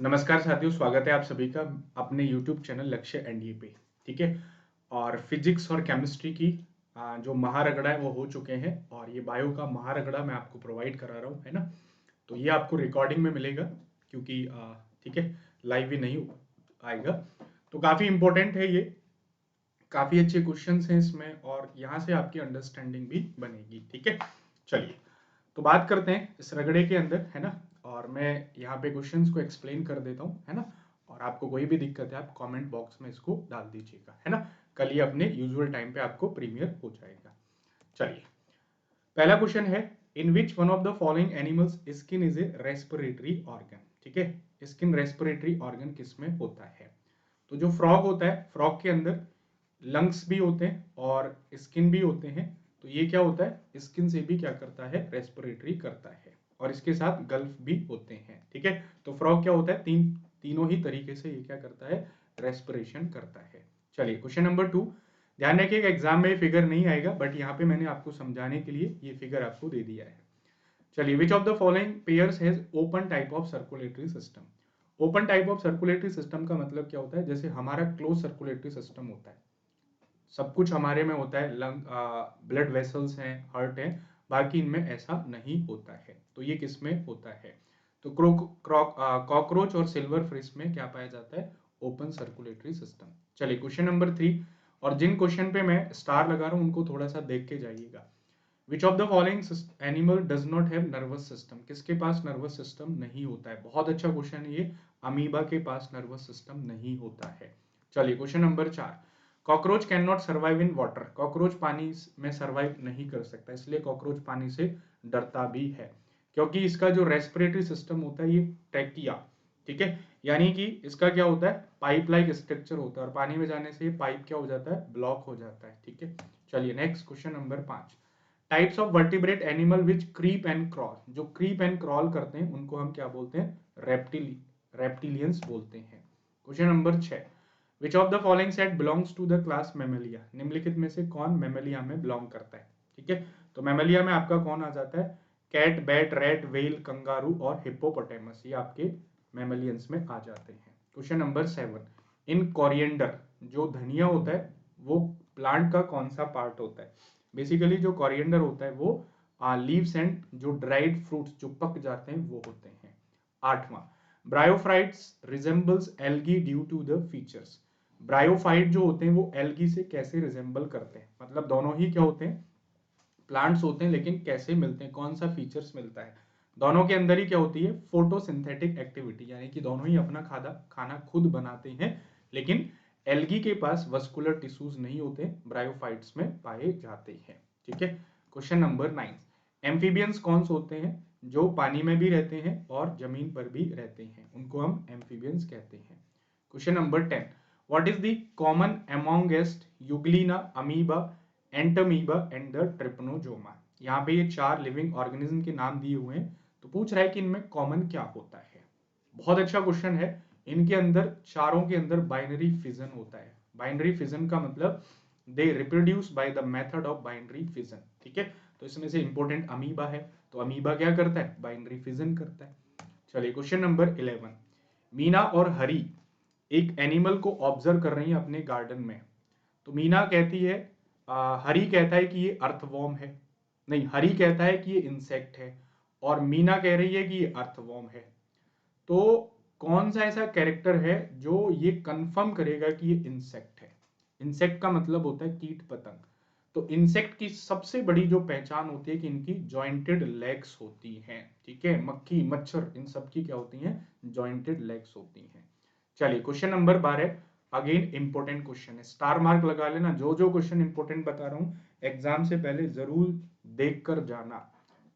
नमस्कार साथियों, स्वागत है आप सभी का अपने YouTube चैनल लक्ष्य एनडीए पे। ठीक है। और फिजिक्स और केमिस्ट्री की जो महारगड़ा है वो हो चुके हैं और ये बायो का महारगड़ा मैं आपको प्रोवाइड करा रहा हूँ, है ना। तो ये आपको रिकॉर्डिंग में मिलेगा क्योंकि ठीक है, लाइव भी नहीं आएगा। तो काफ़ी इम्पोर्टेंट है ये, काफ़ी अच्छे क्वेश्चंस हैं इसमें और यहाँ से आपकी अंडरस्टैंडिंग भी बनेगी। ठीक है, चलिए तो बात करते हैं इस रगड़े के अंदर, है ना। और मैं यहाँ पे क्वेश्चंस को एक्सप्लेन कर देता हूँ, है ना। और आपको कोई भी दिक्कत है आप कमेंट बॉक्स में इसको डाल दीजिएगा, है ना। कल ये अपने यूजुअल टाइम पे आपको प्रीमियर हो जाएगा। चलिए, पहला क्वेश्चन है, in which one of the following animals skin is a respiratory organ. ठीक है, स्किन रेस्पिरेटरी ऑर्गन किसमें होता है। तो जो फ्रॉग होता है, फ्रॉग के अंदर लंग्स भी होते हैं और स्किन भी होते हैं। तो ये क्या होता है, स्किन से भी क्या करता है, रेस्पिरेटरी करता है और इसके साथ गल्फ भी होते हैं। ठीक है, तो फ्रॉग क्या होता है, तीनों ही तरीके से ये क्या करता है, रेस्पिरेशन करता है। चलिए क्वेश्चन नंबर 2, ध्यान रखिएगा एग्जाम में ये फिगर नहीं आएगा बट यहाँ पे मैंने आपको समझाने के लिए ये फिगर आपको दे दिया है। चलिए, विच of the following pairs has open type of circulatory system. Open type of circulatory system का मतलब क्या होता है, जैसे हमारा क्लोज सर्कुलेटरी सिस्टम होता है, सब कुछ हमारे में होता है, लंग ब्लड वेसल्स हैं, हार्ट है, बाकी इनमें ऐसा नहीं होता है। तो ये किस में होता है, तो कॉकरोच और सिल्वर फिश में क्या पाया जाता है, ओपन सर्कुलेटरी सिस्टम। चलिए क्वेश्चन नंबर 3, और जिन क्वेश्चन पे मैं स्टार लगा रहा हूँ उनको थोड़ा सा देख के जाइएगा। विच of the following animal does not have nervous system, किसके पास नर्वस सिस्टम नहीं होता है। बहुत अच्छा क्वेश्चन है ये, अमीबा के पास नर्वस सिस्टम नहीं होता है। चलिए question number 4, cockroach can not survive in water, cockroach पानी में सर्वाइव नहीं कर सकता, इसलिए कॉकरोच पानी से डरता भी है क्योंकि इसका जो रेस्पिरेटरी सिस्टम होता है ये ट्रैकिया, ठीक है, यानी कि इसका क्या होता है, पाइप लाइक स्ट्रक्चर होता है और पानी में जाने से ये पाइप क्या हो जाता है, ब्लॉक हो जाता है। ठीक है, चलिए next question number 5, types of vertebrate animal which creep and crawl, जो क्रीप एंड क्रॉल करते हैं उनको हम क्या बोलते हैं, रेप्टिलियंस बोलते हैं। Question number 6, which of the following set belongs to the class Mammalia, निम्नलिखित में से कौन मेमेलिया में बिलोंग करता है। ठीक है, तो मेमेलिया में आपका कौन आ जाता है, cat, bat, rat, whale, kangaroo और हिप्पोपोटेमस, ये आपके मेमेलियंस में आ जाते हैं। क्वेश्चन नंबर 7, इन कोरिएंडर, जो धनिया होता है वो प्लांट का कौन सा पार्ट होता है। बेसिकली जो कोरिएंडर होता है वो लीव्स एंड जो ड्राइड फ्रूट्स जो पक जाते हैं वो होते हैं। 8वां, bryophytes resembles algae due to the features, bryophyte जो होते हैं वो एल्गी से कैसे रिजेंबल करते हैं, मतलब दोनों ही क्या होते हैं, प्लांट्स होते हैं, लेकिन कैसे मिलते हैं, कौन सा फीचर्स मिलता है। दोनों के अंदर ही क्या होती है, फोटोसिंथेटिक एक्टिविटी, यानी कि दोनों ही अपना खाना खुद बनाते हैं, लेकिन एल्गी के पास वस्कुलर टिश्यूज नहीं होते, ब्रायोफाइट्स में पाए जाते हैं। ठीक है, क्वेश्चन नंबर 9, एम्फीबियंस कौन से होते हैं, जो पानी में भी रहते हैं और जमीन पर भी रहते हैं, उनको हम एम्फीबियंस कहते हैं। Question number 10, what is the common amongst Euglena, amoeba, Entamoeba and the Trypanosoma. यहाँ पे ये 4 लिविंग ऑर्गेनिज्म के नाम दिए हुए हैं, तो पूछ रहा है कि इनमें कॉमन क्या होता है। बहुत अच्छा क्वेश्चन है, इनके अंदर चारों के अंदर बाइनरी फिजन होता है। बाइनरी फिजन का मतलब they reproduce by the method of binary fission. ठीक है, तो इसमें से इंपॉर्टेंट अमीबा है, तो अमीबा क्या करता है, बाइनरी फिजन करता है। चलिए क्वेश्चन नंबर 11, मीना और हरी एक एनिमल को ऑब्जर्व कर रही है अपने गार्डन में। तो मीना कहती है, हरी कहता है कि ये अर्थवॉर्म है, नहीं, हरी कहता है कि ये इंसेक्ट है और मीना कह रही है कि ये अर्थवॉर्म है। तो कौन सा ऐसा कैरेक्टर है जो ये कंफर्म करेगा कि ये इंसेक्ट है। इंसेक्ट का मतलब होता है कीट पतंग। तो इंसेक्ट की सबसे बड़ी जो पहचान होती है कि इनकी जॉइंटेड लेग्स होती हैं। ठीक है, मक्खी, मच्छर, इन सब की क्या होती हैं, जॉइंटेड लेग्स होती हैं। चलिए question number 12, again important question है, स्टार मार्क लगा लेना, जो जो क्वेश्चन इंपॉर्टेंट बता रहा हूं एग्जाम से पहले जरूर देख कर जाना।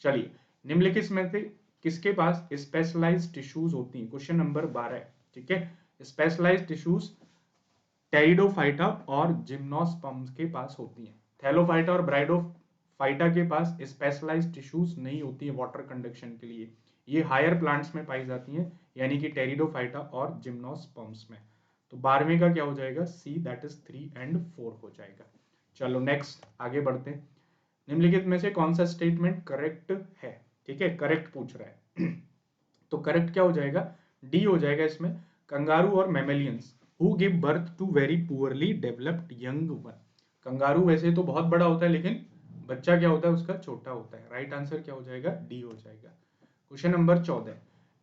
चलिए, निम्नलिखित में से किसके पास स्पेशलाइज्ड टिश्यूज होती हैं, क्वेश्चन नंबर 12। ठीक है, स्पेशलाइज्ड टिश्यूज टेरिडोफाइटा और जिम्नोस्पर्म्स के पास होती हैं। थैलोफाइटा और ब्राइडोफाइटा के पास स्पेशलाइज्ड टिश्यूज नहीं होती है वाटर कंडक्शन के लिए, ये हायर प्लांट्स में पाई जाती हैं, यानी कि टेरिडोफाइटा और जिम्नोस्पर्म्स में। तो 12वें का क्या हो जाएगा, सी, दैट इज 3 एंड 4 हो जाएगा। चलो नेक्स्ट आगे बढ़ते हैं, निम्नलिखित में से कौन सा स्टेटमेंट करेक्ट है। ठीक है, करेक्ट पूछ रहा है तो करेक्ट क्या हो जाएगा, डी हो जाएगा इसमें, कंगारू और mammalians who give birth to very poorly developed young one. Kangaroo वैसे तो बहुत बड़ा होता है, लेकिन बच्चा क्या होता है उसका छोटा होता है। राइट आंसर क्या हो जाएगा, डी हो जाएगा। Question number 14,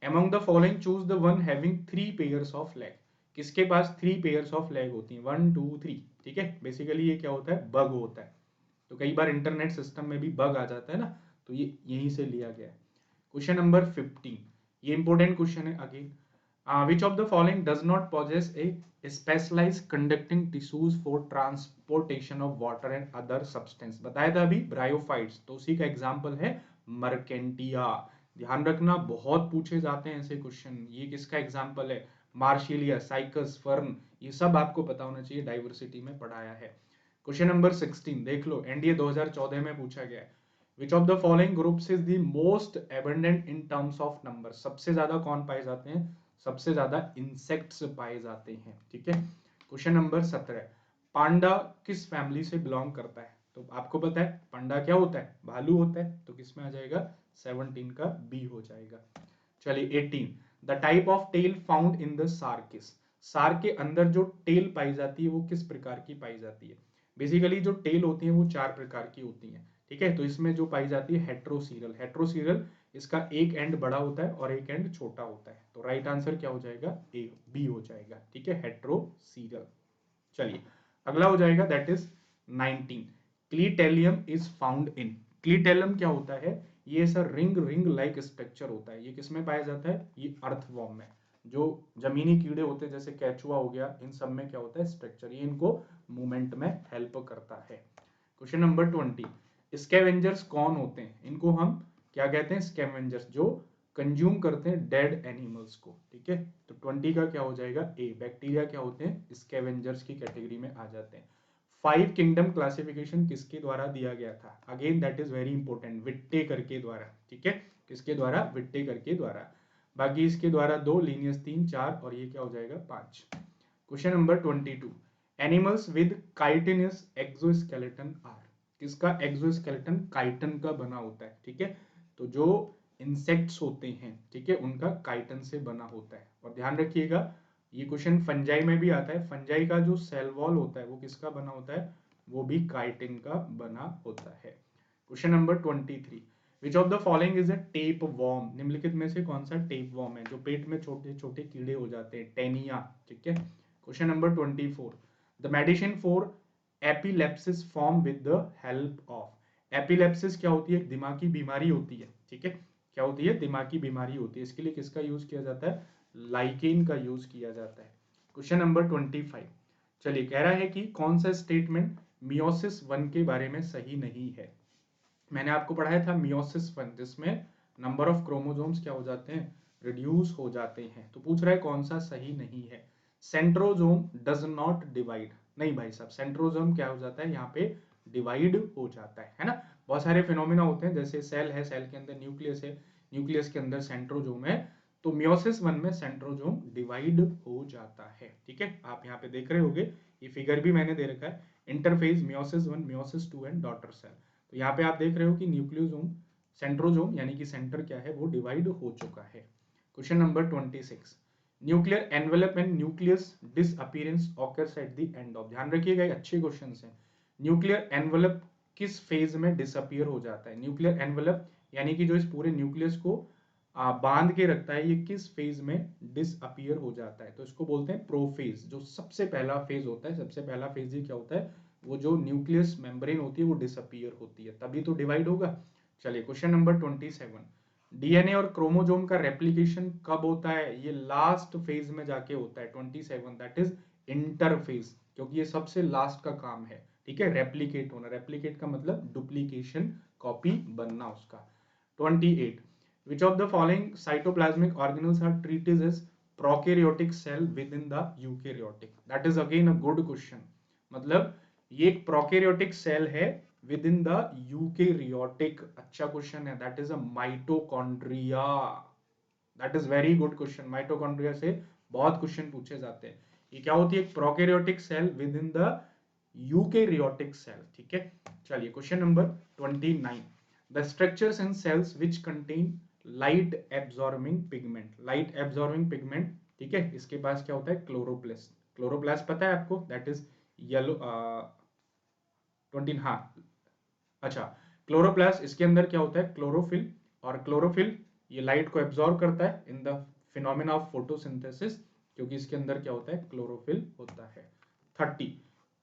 among the following choose the one having 3 pairs of leg। किसके पास 3 pairs of leg होती हैं, 1 2 3, ठीक है। बेसिकली ये क्या होता है, बग होता है। तो कई बार इंटरनेट सिस्टम में भी बग आ जाता है ना, तो ये यहीं से लिया गया है। क्वेश्चन नंबर 15, ये इंपॉर्टेंट क्वेश्चन है again. Which of the following does not possess a specialized conducting tissues for transportation of water and other substance। बताया था अभी ब्रायोफाइट्स, तो उसी का एग्जांपल है मर्केंटिया। ध्यान रखना, बहुत पूछे जाते हैं ऐसे क्वेश्चन। ये किसका एग्जांपल है, मार्शिलिया, साइकस, फर्न, ये सब आपको पता होना चाहिए, डाइवर्सिटी में पढ़ाया है। क्वेश्चन नंबर 16 देख लो, एनडीए 2014 में पूछा गया है। विच of the following groups is the most abundant in terms of number. सबसे ज्यादा कौन पाए जाते हैं, सबसे ज्यादा इंसेक्ट्स पाए जाते हैं, ठीक है। क्वेश्चन नंबर 17, पांडा किस फैमिली से बिलोंग करता है। तो आपको पता है पांडा क्या होता है, भालू होता है, तो किस में आ जाएगा, 17 का बी हो जाएगा। चलिए 18, the type of tail found in the sharks. Shark के अंदर जो टेल पाई जाती है वो किस प्रकार की पाई जाती है। बेसिकली जो टेल होती है वो 4 प्रकार की होती है, ठीक है। तो इसमें जो पाई जाती है हेट्रोसीरल, हेट्रोसीरल इसका एक एंड बड़ा होता है और एक एंड छोटा होता है। तो राइट आंसर क्या हो जाएगा, ए बी हो जाएगा, ठीक है, हेट्रोसीरल। चलिए अगला हो जाएगा, that is 19, clitellum is found in. Clitellum क्या होता है, ये ऐसा रिंग रिंग लाइक स्ट्रक्चर होता है। ये किसमें पाया जाता है, ये अर्थवॉर्म में। जो जमीनी कीड़े होते हैं जैसे केचुआ हो गया, इन सब में क्या होता है स्ट्रक्चर, ये इनको मूवमेंट में हेल्प करता है। क्वेश्चन नंबर 20, स्कैवेंजर्स कौन होते हैं, इनको हम क्या कहते हैं, स्कैवेंजर्स, जो कंज्यूम करते हैं डेड एनिमल्स को, ठीक है। तो 20 का क्या हो जाएगा, ए। बैक्टीरिया क्या होते हैं, स्कैवेंजर्स की कैटेगरी में आ जाते हैं। 5 किंगडम क्लासिफिकेशन किसके द्वारा दिया गया था, again that is very important, विट्टे करके द्वारा, ठीक है। किसके द्वारा, विट्टे करके द्वारा। बाकी इसके द्वारा 2, लीनियस 3 4, और ये क्या हो जाएगा 5। Question number 22, animals with chitinous exoskeleton are. किसका एक्सोस्केलेटन, काइटन का बना होता है, ठीक है। तो जो इंसेक्ट्स होते हैं, ठीक है, उनका काइटन से बना होता है। और ध्यान रखिएगा ये क्वेश्चन फंजाई में भी आता है, फंजाई का जो सेल वॉल होता है वो किसका बना होता है, वो भी काइटिन का बना होता है। Question number 23, which of the following is a tape warm. निम्नलिखित में से कौन सा टेप वॉर्म है, जो पेट में छोटे छोटे कीड़े हो जाते हैं, टेनिया, ठीक है। Question number 24, the medicine for epilepsies form with the help of. Epilepsies क्या होती है, एक दिमागी बीमारी होती है, ठीक है। क्या होती है, दिमागी बीमारी होती है। इसके लिए किसका यूज किया जाता है, लाइकेन का यूज किया जाता है। क्वेश्चन नंबर 25, चलिए कह रहा है कि कौन सा स्टेटमेंट मियोसिस 1 के बारे में सही नहीं है। मैंने आपको पढ़ाया था मियोसिस 1, जिसमें नंबर ऑफ क्रोमोसोम्स क्या हो जाते हैं, रिड्यूस हो जाते हैं। तो पूछ रहा है कौन सा सही नहीं है। सेंट्रोजोम डज नॉट डिवाइड, नहीं भाई साहब, सेंट्रोजोम क्या हो जाता है, यहाँ पे डिवाइड हो जाता है ना। बहुत सारे फिनोमिना होते हैं, जैसे सेल है, सेल के अंदर न्यूक्लियस है, न्यूक्लियस के अंदर सेंट्रोजोम है। तो मियोसिस 1 में सेंट्रोजोम डिवाइड हो जाता है, ठीक है। आप यहाँ पे देख रहे होगे, ये फिगर भी मैंने दे रखा है, interphase meiosis 1, meiosis 2 and daughter cell. तो यहाँ पे आप देख रहे हो कि न्यूक्लियोसोम, सेंट्रोजोम यानी कि सेंटर क्या है, वो डिवाइड हो चुका है। Question number 26, nuclear envelope and nucleus disappearance occurs at the end of. ध्यान रखिएगा, अच्छे क्वेश्चन हैं। न्यूक्लियर एनवेलप किस फेज में डिसअपीयर हो जाता है। न्यूक्लियर एनवेलप यानी कि जो इस पूरे न्यूक्लियस को बांध के रखता है, ये किस फेज में डिसअपीयर हो जाता है। तो इसको बोलते हैं प्रोफेज। जो सबसे पहला फेज होता है, सबसे पहला फेज ये क्या होता है, वो जो न्यूक्लियस मेम्ब्रेन होती है वो डिसअपीयर होती है, तभी तो डिवाइड होगा। चलिए क्वेश्चन नंबर 27, डीएनए और क्रोमोसोम का रेप्लिकेशन कब होता है, ये लास्ट फेज में जाके होता है 27, दैट इज इंटरफेज, क्योंकि ये सबसे लास्ट का काम है, ठीक है, रेप्लिकेट होना। रेप्लिकेट का मतलब डुप्लीकेशन, कॉपी बनना उसका। 28, which of the following cytoplasmic organelles are treated as prokaryotic cell within the eukaryotic। that is again a good question। मतलब ये एक प्रोकैरियोटिक सेल है विद इन द यूकेरियोटिक, अच्छा क्वेश्चन है, that is a mitochondria. That is very good question, mitochondria से बहुत question पूछे जाते हैं। ये क्या होती है, एक prokaryotic cell within the eukaryotic cell, ठीक है। चलिए question number 29, the structures in cells which contain light absorbing pigment, light absorbing pigment, ठीक है। इसके पास क्या होता है, क्लोरोप्लास्ट, क्लोरोप्लास्ट पता है आपको, दैट इज येलो 20, हाँ अच्छा, क्लोरोप्लास्ट, इसके अंदर क्या होता है, क्लोरोफिल, और क्लोरोफिल ये लाइट को एब्जॉर्ब करता है in the phenomena of photosynthesis, क्योंकि इसके अंदर क्या होता है, क्लोरोफिल होता है। 30,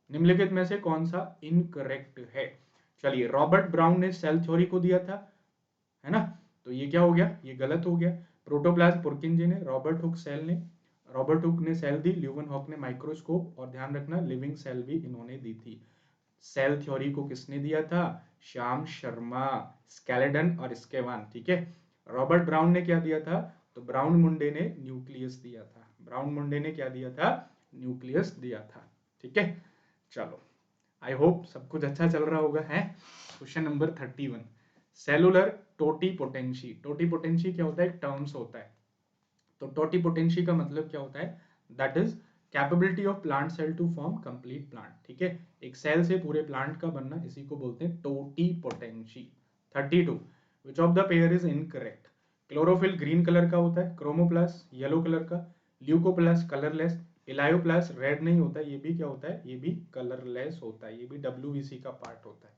निम्नलिखित में से कौन सा इनकरेक्ट है। चलिए, रॉबर्ट ब्राउन ने सेल थ्योरी को दिया था, है ना, तो ये क्या हो गया, ये गलत हो गया। प्रोटोप्लाज्म पुरकिंजे ने, रॉबर्ट हुक ने सेल दी, ल्यूवन हॉक ने माइक्रोस्कोप, और ध्यान रखना लिविंग सेल भी इन्होंने दी थी। सेल थ्योरी को किसने दिया था, श्याम शर्मा, स्केलेटन और स्केवान, ठीक है। रॉबर्ट ब्राउन ने क्या दिया था, तो ब्राउन मुंडे ने न्यूक्लियस दिया था, ब्राउन मुंडे ने क्या दिया था, न्यूक्लियस दिया था, ठीक है। चलो, आई होप सब कुछ अच्छा चल रहा होगा, है। Question number 31, cellular totipotency, totipotency क्या होता है, टर्म्स होता है। तो टोटीपोटेंसी का मतलब क्या होता है, that is capability of plant cell to form complete plant, ठीक है। एक सेल से पूरे प्लांट का बनना, इसी को बोलते हैं totipotency. 32, which of the pair is incorrect. Chlorophyll green colour का होता है, क्रोमोप्लास्ट येलो कलर का, ल्यूकोप्लास्ट कलरलेस, इलायोप्लास्ट रेड नहीं होता, ये भी क्या होता है, ये भी कलरलेस होता है, ये भी WBC का पार्ट होता है।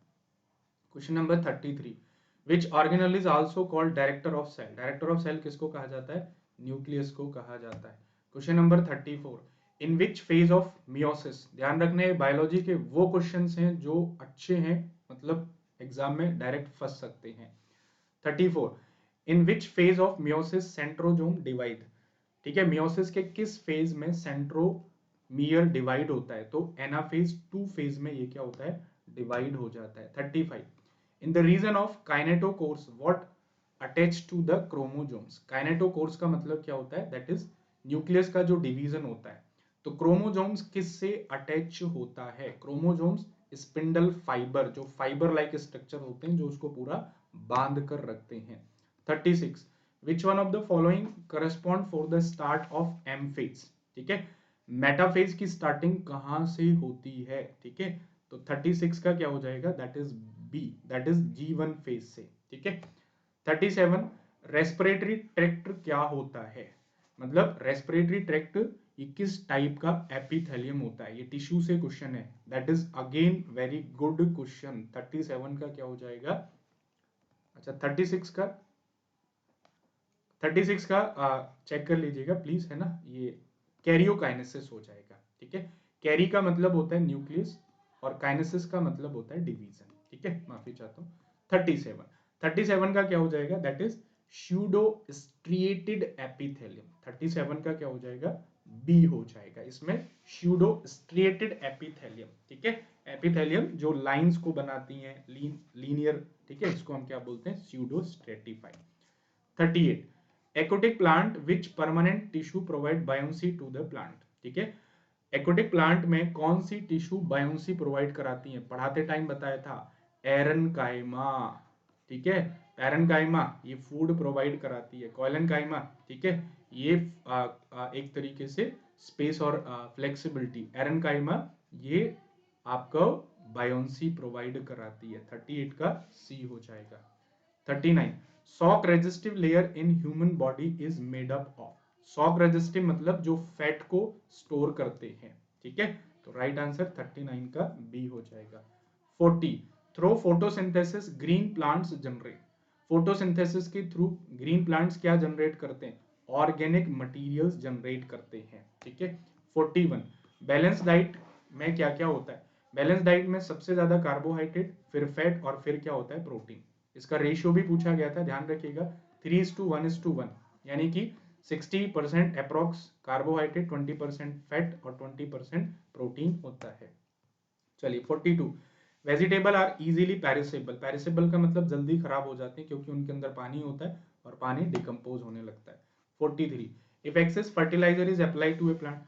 Question number 33, which organelle is also called director of cell, director of cell किसको कहा जाता है, न्यूक्लियस को कहा जाता है। Question number 34, in which phase of meiosis, ध्यान रखना है बायोलॉजी के वो क्वेश्चंस हैं जो अच्छे हैं, मतलब एग्जाम में डायरेक्ट फंस सकते हैं। 34, in which phase of meiosis centrosome divide, ठीक है, मियोसिस के किस फेज में सेंट्रोमियर डिवाइड होता है, तो एनाफेज 2 फेज में ये क्या होता है, डिवाइड हो जाता है। 35, in the region of kinetochores what attach to the chromosomes, kinetochores का मतलब क्या होता है, दैट इज न्यूक्लियस का जो डिवीजन होता है, तो क्रोमोजोम्स किससे अटैच होता है, क्रोमोजोम्स स्पिंडल फाइबर, जो फाइबर लाइक स्ट्रक्चर होते हैं जो उसको पूरा बांध कर रखते हैं। 36, which one of the following correspond for the start of M phase, ठीक है, मेटाफेज की स्टार्टिंग कहां से होती है, ठीक है, तो 36 का क्या हो जाएगा, that is B, that is G1 phase से, ठीक है। 37, रेस्पिरेटरी ट्रैक्ट क्या होता है, मतलब रेस्पिरेटरी ट्रैक्ट ये किस टाइप का एपिथेलियम होता है, ये टिश्यू से क्वेश्चन है, that is again very good question. 37 का क्या हो जाएगा, अच्छा 36 का चेक कर लीजिएगा प्लीज, है ना, ये कैरियोकाइनेसिस हो जाएगा, ठीक है। कैरी का मतलब होता है न्यूक्लियस और काइनेसिस का मतलब होता है डिवीजन, ठीक है, माफी चाहता हूँ। 37 का क्या हो जाएगा, that is pseudo striated epithelium, 37 का क्या हो जाएगा, बी हो जाएगा, इसमें स्यूडो स्ट्रिएटेड एपिथेलियम, ठीक है, एपिथेलियम जो लाइंस को बनाती हैं, लीनियर, ठीक है, इसको हम क्या बोलते हैं, pseudo stratified. 38, aquatic plant which permanent tissue provide buoyancy to the plant, ठीक है, एक्वेटिक प्लांट में कौन सी टिश्यू बायोंसी प्रोवाइड कराती है, पढ़ाते टाइम बताया था, एरनकाइमा, ठीक है, एरनकाइमा ये फूड प्रोवाइड कराती है, कॉइलेनकाइमा, ठीक है, ये एक तरीके से स्पेस और फ्लेक्सिबिलिटी, एरनकाइमा ये आपको बायोंसी प्रोवाइड कराती है। 38 का सी हो जाएगा। 39, shock resistive layer in human body is made up of, shock resistive मतलब जो फैट को स्टोर करते हैं, ठीक है, तो राइट आंसर 39 का बी हो जाएगा। 40, through photosynthesis green plants generate, photosynthesis के थ्रू ग्रीन प्लांट्स क्या जनरेट करते हैं, ऑर्गेनिक मटेरियल्स जनरेट करते हैं, ठीक है। 41, बैलेंस डाइट में क्या क्या होता है, बैलेंस डाइट में सबसे ज्यादा कार्बोहाइड्रेट, फिर फैट और फिर क्या होता है, प्रोटीन, इसका रेशियो भी पूछा गया था, ध्यान रखिएगा 3:1:1, यानी कि 60% अप्रोक्स कार्बोहाइड्रेट, 20% फैट और 20% प्रोटीन होता है। चलिए 42, vegetable are easily perishable, perishable का मतलब जल्दी खराब हो जाते हैं क्योंकि उनके अंदर पानी होता है और पानी डिकम्पोज होने लगता है। 43, if excess fertiliser is applied to a plant,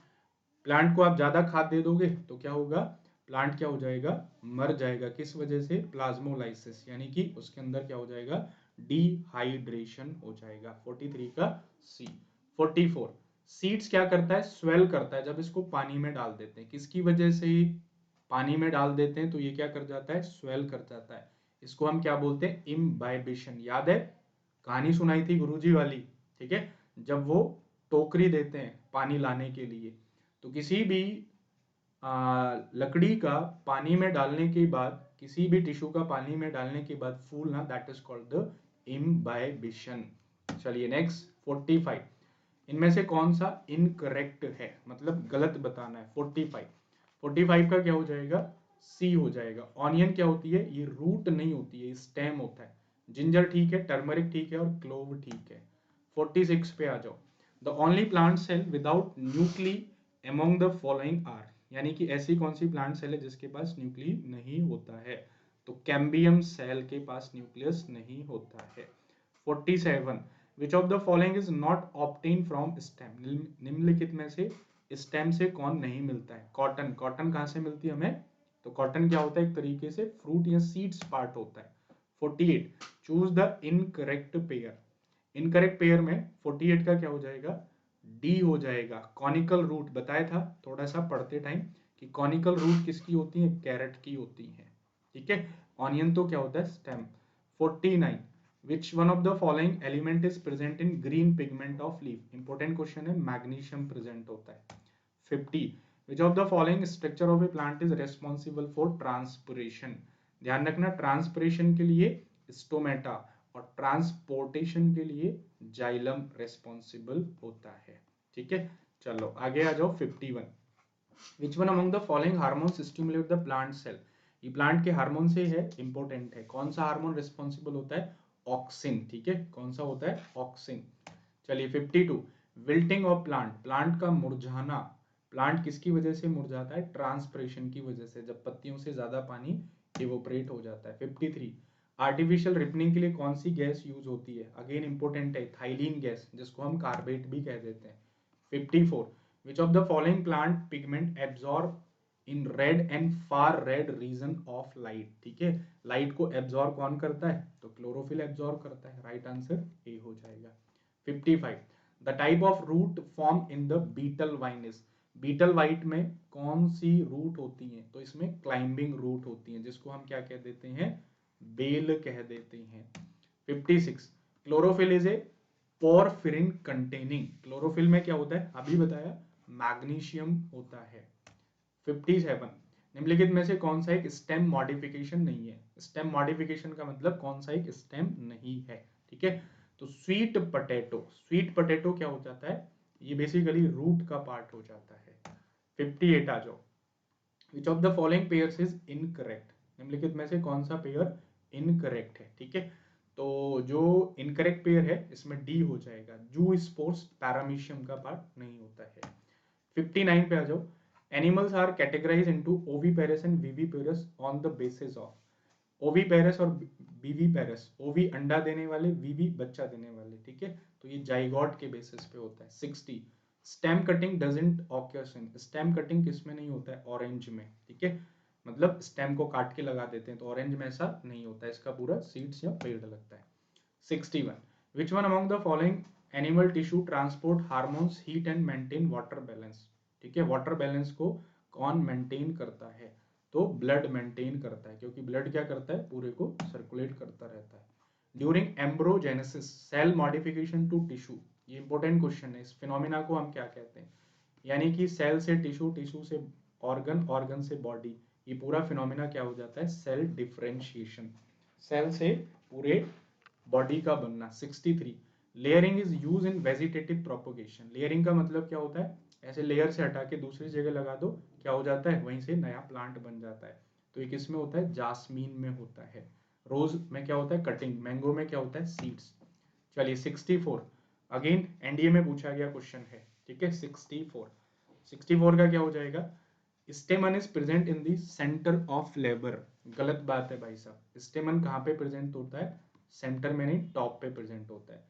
plant को आप ज्यादा खाद दे दोगे तो क्या होगा, प्लांट क्या हो जाएगा, मर जाएगा, किस वजह से, प्लाज्मोलाइसिस, यानी कि उसके अंदर क्या हो जाएगा, डिहाइड्रेशन हो जाएगा। 43 का सी। 44, सीड्स क्या करता है, स्वेल करता है जब इसको पानी में डाल देते हैं, किसकी वजह से, पानी में डाल देते हैं तो ये क्या कर जाता है, स्वेल कर जाता है, इसको हम क्या बोलते हैं, इम्बाइबिशन, याद है कहानी सुनाई थी गुरुजी वाली, ठीक है, जब वो टोकरी देते हैं पानी लाने के लिए, तो किसी भी लकड़ी का पानी में डालने के बाद, किसी भी टिश्यू का पानी में डालने के बाद फूलना, that is called the imbibition. चलिए नेक्स्ट 45, इनमें से कौन सा इनकरेक्ट है, मतलब गलत बताना है। 45 का क्या हो जाएगा, सी हो जाएगा। ऑनियन क्या होती है, ये रूट नहीं होती है, स्टेम होता है। जिंजर ठीक है, टर्मरिक ठीक है और क्लोव ठीक है। 46 पे आ जाओ। The only plant cell without nuclei among the following are, यानी कि ऐसी कौन सी प्लांट सेल है जिसके पास न्यूक्ली नहीं होता है, तो कैम्बियम सेल के पास न्यूक्लियस नहीं होता है। 47, विच of the following is not obtain from stem, निम्नलिखित में से स्टेम से कौन नहीं मिलता है। कॉटन, कॉटन कहाँ से मिलती है हमें, तो कॉटन क्या होता है, एक तरीके से फ्रूट या सीड्स पार्ट होता है। 48, choose the incorrect pair, incorrect pair में 48 का क्या हो जाएगा, डी हो जाएगा। कॉनिकल रूट बताया था थोड़ा सा पढ़ते टाइम कि कॉनिकल रूट किसकी होती है, कैरेट की होती है, ठीक है। ऑनियन तो क्या होता है, stem. 49, which one of the following element is present in green pigment of leaf, important question है, मैग्नीशियम प्रेजेंट होता है। 50, which of the following structure of a plant is responsible for transpiration, ध्यान रखना transpiration के लिए stomata और transportation के लिए जाइलम रेस्पॉन्सिबल होता है, ठीक है। चलो आगे आ जाओ। 51, which one among the following hormones stimulate the plant cell, ये प्लांट के हार्मोन से है, इंपॉर्टेंट है। कौन सा हार्मोन रिस्पॉन्सिबल होता है, ऑक्सिन, ठीक है, कौन सा होता है, ऑक्सिन। चलिए 52, विल्टिंग ऑफ प्लांट, प्लांट का मुरझाना, प्लांट किसकी वजह से मुरझाता है, ट्रांसपिरेशन की वजह से, जब पत्तियों से ज्यादा पानी इवोपरेट हो जाता है। 53, आर्टिफिशियल रिपनिंग के लिए कौन सी गैस यूज होती है, अगेन इंपॉर्टेंट है, थाइलीन गैस, जिसको हम कार्बेट भी कह देते हैं। 54, which of the following plant pigment absorb in red and far red region of light, ठीक है, लाइट को एब्जॉर्ब कौन करता है, तो क्लोरोफिल एब्जॉर्ब करता है, राइट आंसर ए हो जाएगा। 55, the type of root form in the betel vines, betel vine में कौन सी रूट होती है, तो इसमें क्लाइंबिंग रूट होती है, जिसको हम क्या कह देते हैं, बेल कह देते हैं। 56, chlorophyll is a porphyrin containing, chlorophyll में क्या होता है, अभी बताया, मैग्नीशियम होता है। 57, निम्नलिखित में से कौन सा एक स्टेम मॉडिफिकेशन नहीं है, स्टेम मॉडिफिकेशन का मतलब कौन सा एक स्टेम नहीं है, ठीक है। तो स्वीट पोटैटो, स्वीट पोटैटो क्या हो जाता है, ये बेसिकली रूट का पार्ट हो जाता है। 58 आ जाओ, विच of the following pairs is incorrect, निम्नलिखित में से कौन सा पेयर इनकरेक्ट है, ठीक है। तो जो इनकरेक्ट पेयर है इसमें डी हो जाएगा, जू स्पोर्स पैरामीशियम का पार्ट नहीं होता है। 59 पे आ जाओ, animals are categorize into oviparous and viviparous on the basis of, oviparous और विविपेरस, ओवी अंडा देने वाले, विवी बच्चा देने वाले, ठीक है, तो ये जाइगोट के बेसिस पे होता है। 60, stem cutting doesn't occurs in, stem cutting किस में नहीं होता है, ऑरेंज में, ठीक है, मतलब स्टेम को काट के लगा देते हैं, तो ऑरेंज में ऐसा नहीं होता है, इसका पूरा सीड्स या पेड़ लगता है। 61, which one among the following animal tissue transport hormones heat and maintain water balance, ठीक है, वाटर बैलेंस को कौन मेंटेन करता है, तो ब्लड मेंटेन करता है, क्योंकि ब्लड क्या करता है, पूरे को सर्कुलेट करता रहता है। During embryogenesis cell modification to tissue, ये इंपॉर्टेंट क्वेश्चन है, इस फिनोमिना को हम क्या कहते हैं, यानी कि सेल से टिश्यू, टिश्यू से ऑर्गन, ऑर्गन से बॉडी, ये पूरा फिनोमिना क्या हो जाता है, सेल डिफरेंशिएशन, सेल से पूरे बॉडी का बनना। 63, layering is use in vegetative propagation, layering का मतलब क्या होता है, ऐसे लेयर से हटा के दूसरी जगह लगा दो, क्या हो जाता है, वहीं से नया प्लांट बन जाता है, तो ये किस में होता है, जास्मीन में होता है। रोज में क्या होता है, कटिंग, मैंगो में क्या होता है, सीड्स। चलिए 64, अगेन एनडीए में पूछा गया क्वेश्चन है, ठीक है। 64 का क्या हो जाएगा, स्टेमन is present in the centre of labour, गलत बात है भाई साहब, स्टेमन कहाँ पे प्रेजेंट होता है, सेंटर में नहीं, टॉप पे प्रेजेंट होता है।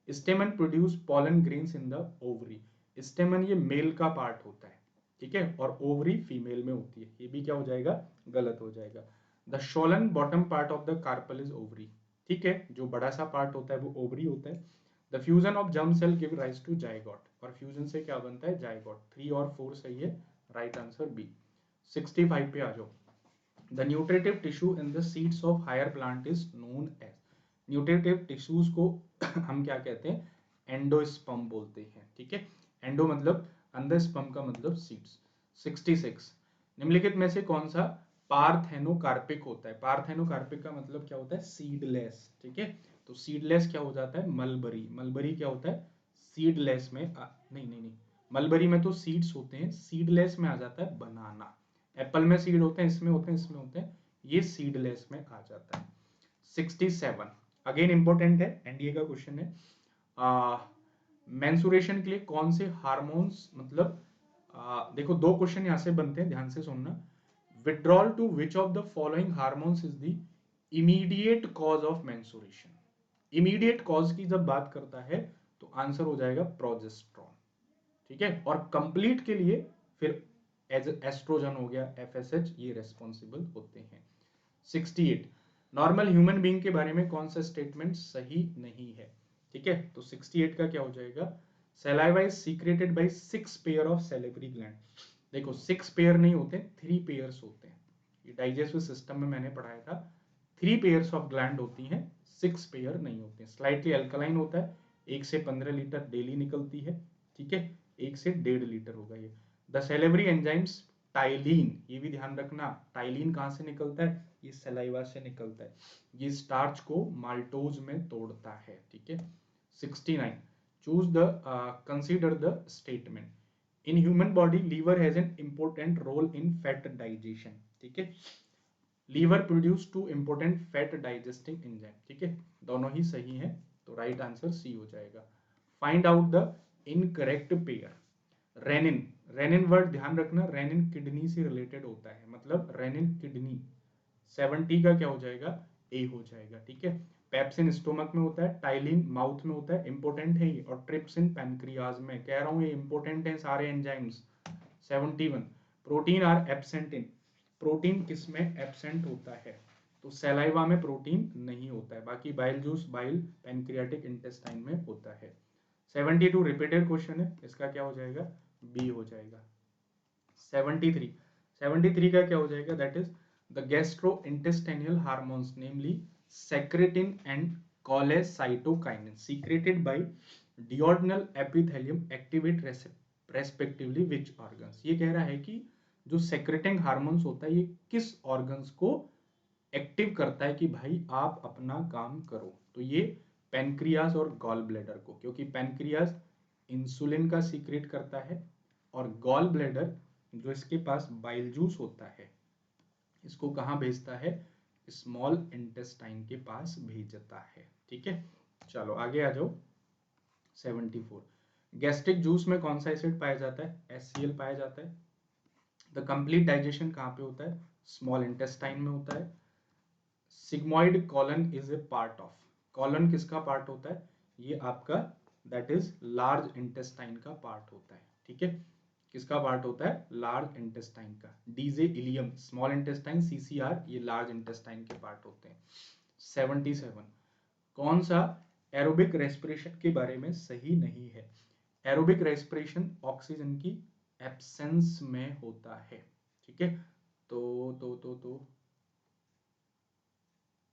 स्टेमन produce pollen grains in the ovary, स्टेमन ये मेल का पार्ट होता है, ठीक है, और ओवरी फीमेल में होती है, ये भी क्या हो जाएगा, गलत हो जाएगा। The swollen bottom part of the carpel is ovary, ठीक है, जो बड़ा सा पार्ट होता है वो ओवरी होता है। The fusion of germ cell give rise to zygote, और फ्यूजन से क्या बनता है, जाइगोट। 3 और 4 सही है, राइट आंसर बी। 65 पे आ जाओ, the nutritive tissue in the seeds of higher plant is known as, nutritive tissues को हम क्या कहते हैं, एंडोस्पर्म बोलते हैं, ठीक है। एंडो मतलब अंदर, स्पर्म का मतलब सीड्स। 66 निम्नलिखित में से कौन सा पार्थेनोकार्पिक होता है? पार्थेनोकार्पिक का मतलब क्या होता है, सीडलेस, ठीक है। तो सीडलेस क्या हो जाता है, मलबरी। मलबरी क्या होता है, सीडलेस में नहीं, मलबरी में तो सीड्स होते हैं, सीडलेस में आ जाता है बनाना। एप्पल में सीड होते हैं, इसमें होते हैं, इसमें होते हैं, ये सीडलेस में आ जाता है। 67 अगेन इंपॉर्टेंट है, एनडीए का क्वेश्चन है। मेंसुरेशन के लिए कौन से हार्मोन्स, मतलब देखो दो क्वेश्चन यहां से बनते हैं, ध्यान से सुनना। Withdrawal to which of the following hormones is the immediate cause of menstruation? Immediate cause की जब बात करता है तो आंसर हो जाएगा प्रोजेस्ट्रॉन, ठीक है। और कंप्लीट के लिए फिर एस्ट्रोजन हो गया, एफएसएच, ये रेस्पॉन्सिबल होते हैं। 68 नॉर्मल ह्यूमन बीइंग के बारे में कौन सा स्टेटमेंट सही नहीं है? ठीक है, तो 68 का क्या हो जाएगा, saliva is secreted by 6 pair of salivary gland. देखो 6 पेयर नहीं होते, 3 पेयर्स होते हैं। ये डाइजेस्टिव सिस्टम में मैंने पढ़ाया था, 3 पेयर्स ऑफ ग्लैंड होती हैं, 6 पेयर नहीं होते। स्लाइटली अल्कलाइन होता है, 1 से 15 लीटर डेली निकलती है, ठीक है, 1 से 1.5 लीटर होगा ये। द सैलिवरी एंजाइम्स टाइलिन, ये भी ध्यान रखना, टाइलिन कहाँ से निकलता है, ये सलाइवा से निकलता है, ये स्टार्च को माल्टोज में तोड़ता है, ठीक है। 69 choose the consider the statement. In human body liver has an important role in fat digestion, ठीक है। Liver produce two important fat digesting enzyme, ठीक है, दोनों ही सही है, तो राइट आंसर सी हो जाएगा। Find out the incorrect pair. Rennin, rennin word ध्यान रखना, रेनिन किडनी से रिलेटेड होता है, मतलब रेनिन किडनी। 70 का क्या हो जाएगा, ए हो जाएगा, ठीक है। पेप्सिन स्टोमक में होता है, टाइलिन माउथ में होता है, इंपोर्टेंट है ये, और ट्रिप्सिन पैनक्रियाज में, कह रहा हूं ये इंपोर्टेंट है सारे enzymes. 71 protein are absent in, protein किस में एब्सेंट होता है, तो सैलाइवा में प्रोटीन नहीं होता है, बाकी bile juice, bile, pancreatic intestine में होता है। 72 रिपीटेड क्वेश्चन है, इसका क्या हो जाएगा, बी हो जाएगा। 73 का क्या हो जाएगा, that is the gastrointestinal hormones namely secretin and cholecytokinin secreted by duodenal epithelium activate respectively which organs। ये कह रहा है कि जो सेक्रेटिंग हार्मोन्स होता है ये किस ऑर्गन्स को एक्टिव करता है कि भाई आप अपना काम करो, तो ये पेनक्रियाज और गॉल ब्लैडर को, क्योंकि पेनक्रियाज इंसुलिन का सीक्रेट करता है और गॉल ब्लैडर जो इसके पास बाइल जूस होता है इसको कहाँ भेजता है, स्मॉल इंटेस्टाइन के पास भेजता है, ठीक है। चलो आगे आ जाओ। 74 गैस्ट्रिक जूस में कौन सा एसिड पाया जाता है, HCl पाया जाता है। द कंप्लीट डाइजेशन कहाँ पे होता है, स्मॉल इंटेस्टाइन में होता है। Sigmoid colon is a part of, colon किसका पार्ट होता है, ये आपका दैट इज लार्ज इंटेस्टाइन का पार्ट होता है, ठीक है। किसका पार्ट होता है, लार्ज इंटेस्टाइन का। DJ ileum small intestine, CCR ये लार्ज इंटेस्टाइन के पार्ट होते हैं। 77 कौन सा एरोबिक रेस्पिरेशन के बारे में सही नहीं है, एरोबिक रेस्पिरेशन ऑक्सीजन की एब्सेंस में होता है, ठीक है। तो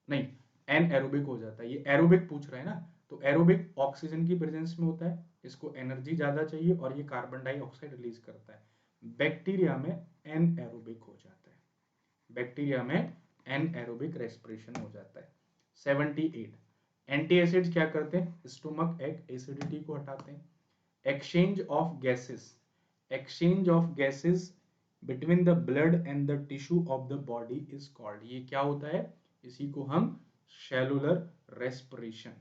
नहीं, एन एरोबिक हो जाता है, ये एरोबिक पूछ रहा है ना, तो एरोबिक ऑक्सीजन की प्रेजेंस में होता है, इसको एनर्जी ज्यादा चाहिए और ये कार्बन डाइऑक्साइड रिलीज करता है। बैक्टीरिया में एन एरोबिक हो जाता है, बैक्टीरिया में एन एरोबिक रेस्पिरेशन हो जाता है। 78 एंटी एसिड्स क्या करते हैं, स्टोमक एक एसिडिटी को हटाते हैं। Exchange of gases, exchange of gases between the blood and the tissue of the body is called, ये क्या होता है, इसी को हम सेलुलर रेस्पिरेशन,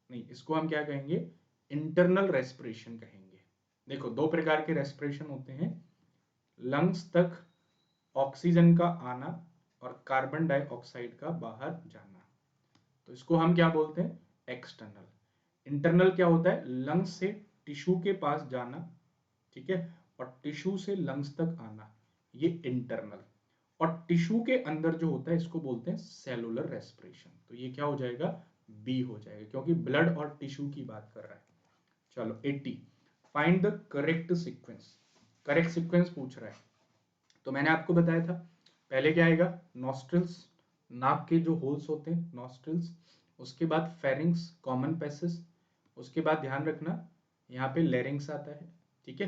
नहीं इसको हम क्या कहेंगे, इंटरनल रेस्पिरेशन कहेंगे। देखो दो प्रकार के रेस्पिरेशन होते हैं, लंग्स तक ऑक्सीजन का आना और कार्बन डाइऑक्साइड का बाहर जाना, तो इसको हम क्या बोलते हैं, एक्सटर्नल। इंटरनल क्या होता है, लंग्स से टिश्यू के पास जाना, ठीक है, और टिश्यू से लंग्स तक आना, ये इंटरनल। और टिश्यू के अंदर जो होता है इसको बोलते हैं सेलुलर रेस्पिरेशन, तो ये क्या हो जाएगा, बी हो जाएगा, क्योंकि ब्लड और टिश्यू की बात कर रहा है। चलो 80 find the correct sequence, correct sequence पूछ रहा है, तो मैंने आपको बताया था पहले क्या आएगा, नॉस्ट्रिल्स, नाक के जो होल्स होते हैं नॉस्ट्रिल्स, उसके बाद फेरिंग्स, कॉमन पैसेज, उसके बाद ध्यान रखना यहाँ पे लेरिंग्स आता है, ठीक है,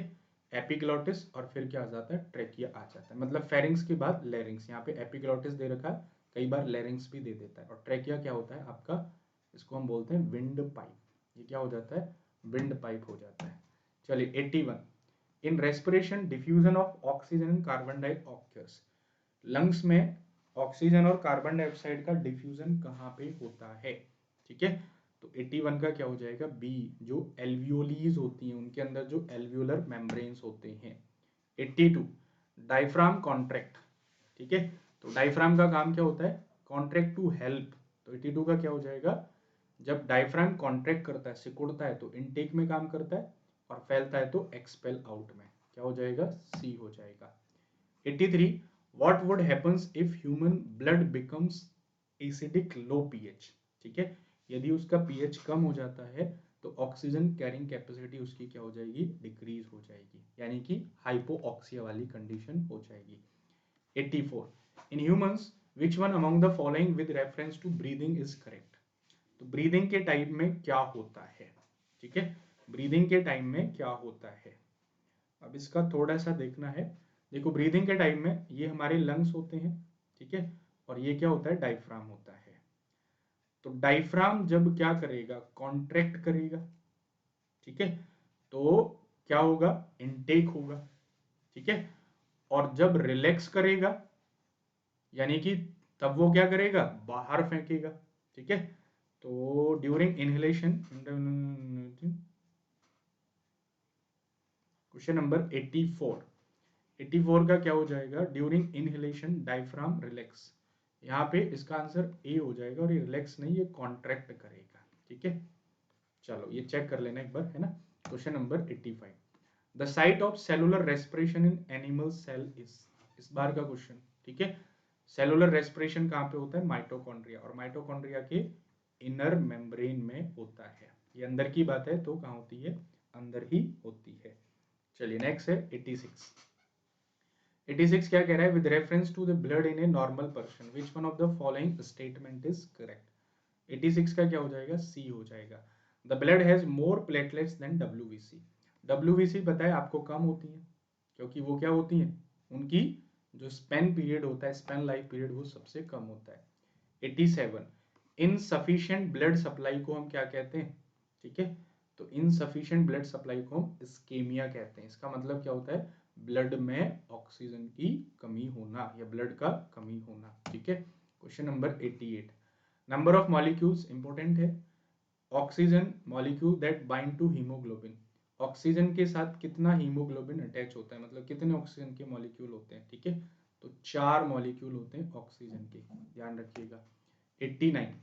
एपिग्लॉटिस, और फिर क्या आ जाता है, ट्रेकिया आ जाता है। मतलब फेरिंग्स के बाद लेरिंग्स, यहाँ पे एपिग्लॉटिस दे रखा है, कई बार लेरिंग्स भी दे देता है, और ट्रेकिया क्या होता है आपका, इसको हम बोलते हैं विंड पाइप। ये क्या हो जाता है, विंड पाइप हो जाता है। चलिए 81, in respiration diffusion of oxygen and carbon dioxide, lungs में ऑक्सीजन और कार्बन डाइऑक्साइड का डिफ्यूजन कहाँ पे होता है, ठीक है। तो 81 का क्या हो जाएगा, बी, जो एल्वियोलीज होती हैं उनके अंदर जो एल्वियोलर मेम्ब्रेन्स होते हैं। 82, डायफ्राम कॉन्ट्रैक्ट, ठीक है। तो डायफ्राम का काम क्या होता है, कॉन्ट्रैक्ट टू हेल्प। तो 82 का क्या हो जाएगा, जब डायफ्राम कॉन्ट्रैक्ट करता है, सिकुड़ता है, तो इनटेक में काम करता है, और फैलता है तो एक्सपेल आउट में, क्या हो जाएगा, सी हो जाएगा। 83, what would happens if human blood becomes acidic low pH, ठीक है। यदि उसका pH कम हो जाता है तो ऑक्सीजन कैरिंग कैपेसिटी उसकी क्या हो जाएगी, डिक्रीज हो जाएगी, यानी कि हाइपोऑक्सिया वाली कंडीशन हो जाएगी। 84, in humans which one among the following with reference to breathing is correct, तो ब्रीदिंग के टाइम में क्या होता है, ठीक है, ब्रीदिंग के टाइम में क्या होता है। अब इसका थोड़ा सा देखना है। देखो ब्रीदिंग के टाइम में ये हमारे लंग्स होते हैं, ठीक है, और ये क्या होता है, डायफ्राम होता है। तो डायफ्राम जब क्या करेगा, कॉन्ट्रैक्ट करेगा, ठीक है, तो क्या होगा, इनटेक होगा, ठीक है। और जब रिलैक्स करेगा, यानी कि तब वो क्या करेगा, बाहर फेंकेगा, ठीक है। तो ड्यूरिंग इनहेलेशन, क्वेश्चन नंबर 84, 84 का क्या हो जाएगा, ड्यूरिंग इनहेलेशन डायफ्राम रिलैक्स, यहाँ पे इसका आंसर ए हो जाएगा, और ये रिलैक्स नहीं, ये कॉन्ट्रैक्ट करेगा, ठीक है। चलो ये चेक कर लेना एक बार, है ना। Question number 85, the site of cellular respiration in animal cell is, इस बार का क्वेश्चन, ठीक है। सेलुलर रेस्पिरेशन कहाँ पे होता है, माइटोकॉन्ड्रिया, और माइटोकॉन्ड्रिया के इनर मेम्ब्रेन में होता है। ये अंदर की बात है तो कहाँ होती है, अंदर ही होती है। चलिए नेक्स्ट है 86, 86 क्या कह रहा है, with reference to the blood in a normal person which one of the following statement is correct. 86 का क्या हो जाएगा, सी हो जाएगा, the blood has more platelets than WBC. WBC पता है आपको कम होती है, क्योंकि वो क्या होती हैं, उनकी जो स्पेन पीरियड होता है, स्पेन लाइफ पीरियड वो सबसे कम होता है। 87, इनसफिशिएंट ब्लड सप्लाई को हम क्या कहते हैं, ठीक है। तो इनसफिशिएंट ब्लड सप्लाई को हम इस्केमिया कहते हैं। इसका मतलब क्या होता है, ब्लड में ऑक्सीजन की कमी होना, या ब्लड का कमी होना, ठीक है। Question number 88, number of molecules important है, oxygen molecule that bind to haemoglobin, oxygen के साथ कितना हीमोग्लोबिन अटैच होता है, मतलब कितने ऑक्सीजन के मॉलिक्यूल होते हैं, ठीक है। तो 4 मॉलिक्यूल होते हैं ऑक्सीजन के, ध्यान रखिएगा। 89,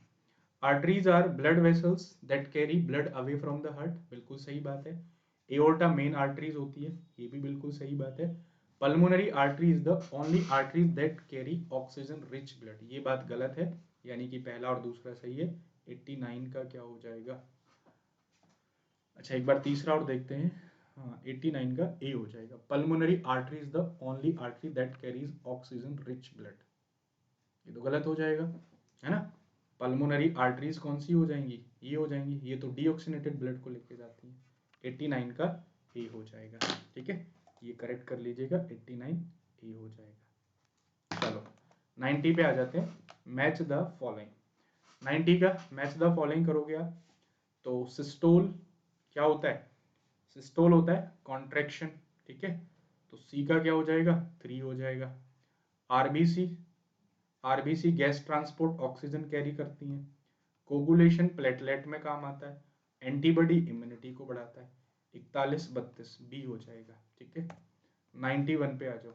arteries are blood vessels that carry blood away from the heart, बिल्कुल सही बात है। एओर्टा मेन आर्टरीज होती है, ये भी बिल्कुल सही बात है। Pulmonary artery is the only arteries that carry oxygen rich blood, ये बात गलत है, यानी कि पहला और दूसरा सही है। 89 का क्या हो जाएगा, अच्छा एक बार तीसरा और देखते हैं, हाँ 89 का ए हो जाएगा, pulmonary artery is the only artery that carries oxygen rich blood, ये तो गलत हो जाएगा, है ना। पल्मोनरी आर्टरीज कौन सी हो जाएंगी, ये हो जाएंगी, ये तो डीऑक्सीनेटेड ब्लड को लेके जाती है। 89 का ए हो जाएगा, ठीक है, ये करेक्ट कर लीजिएगा, 89 ए हो जाएगा। चलो 90 पे आ जाते हैं, मैच द फॉलोइंग। 90 का मैच द फॉलोइंग करोगे आप, तो सिस्टोल क्या होता है, सिस्टोल होता है कॉन्ट्रैक्शन, ठीक है। तो सी का क्या हो जाएगा, 3 हो जाएगा। RBC, RBC gas transport oxygen carry करती हैं। कोगुलेशन प्लेटलेट में काम आता है। एंटीबॉडी इम्यूनिटी को बढ़ाता है। 41 32 बी हो जाएगा, ठीक है। 91 पे आ जाओ,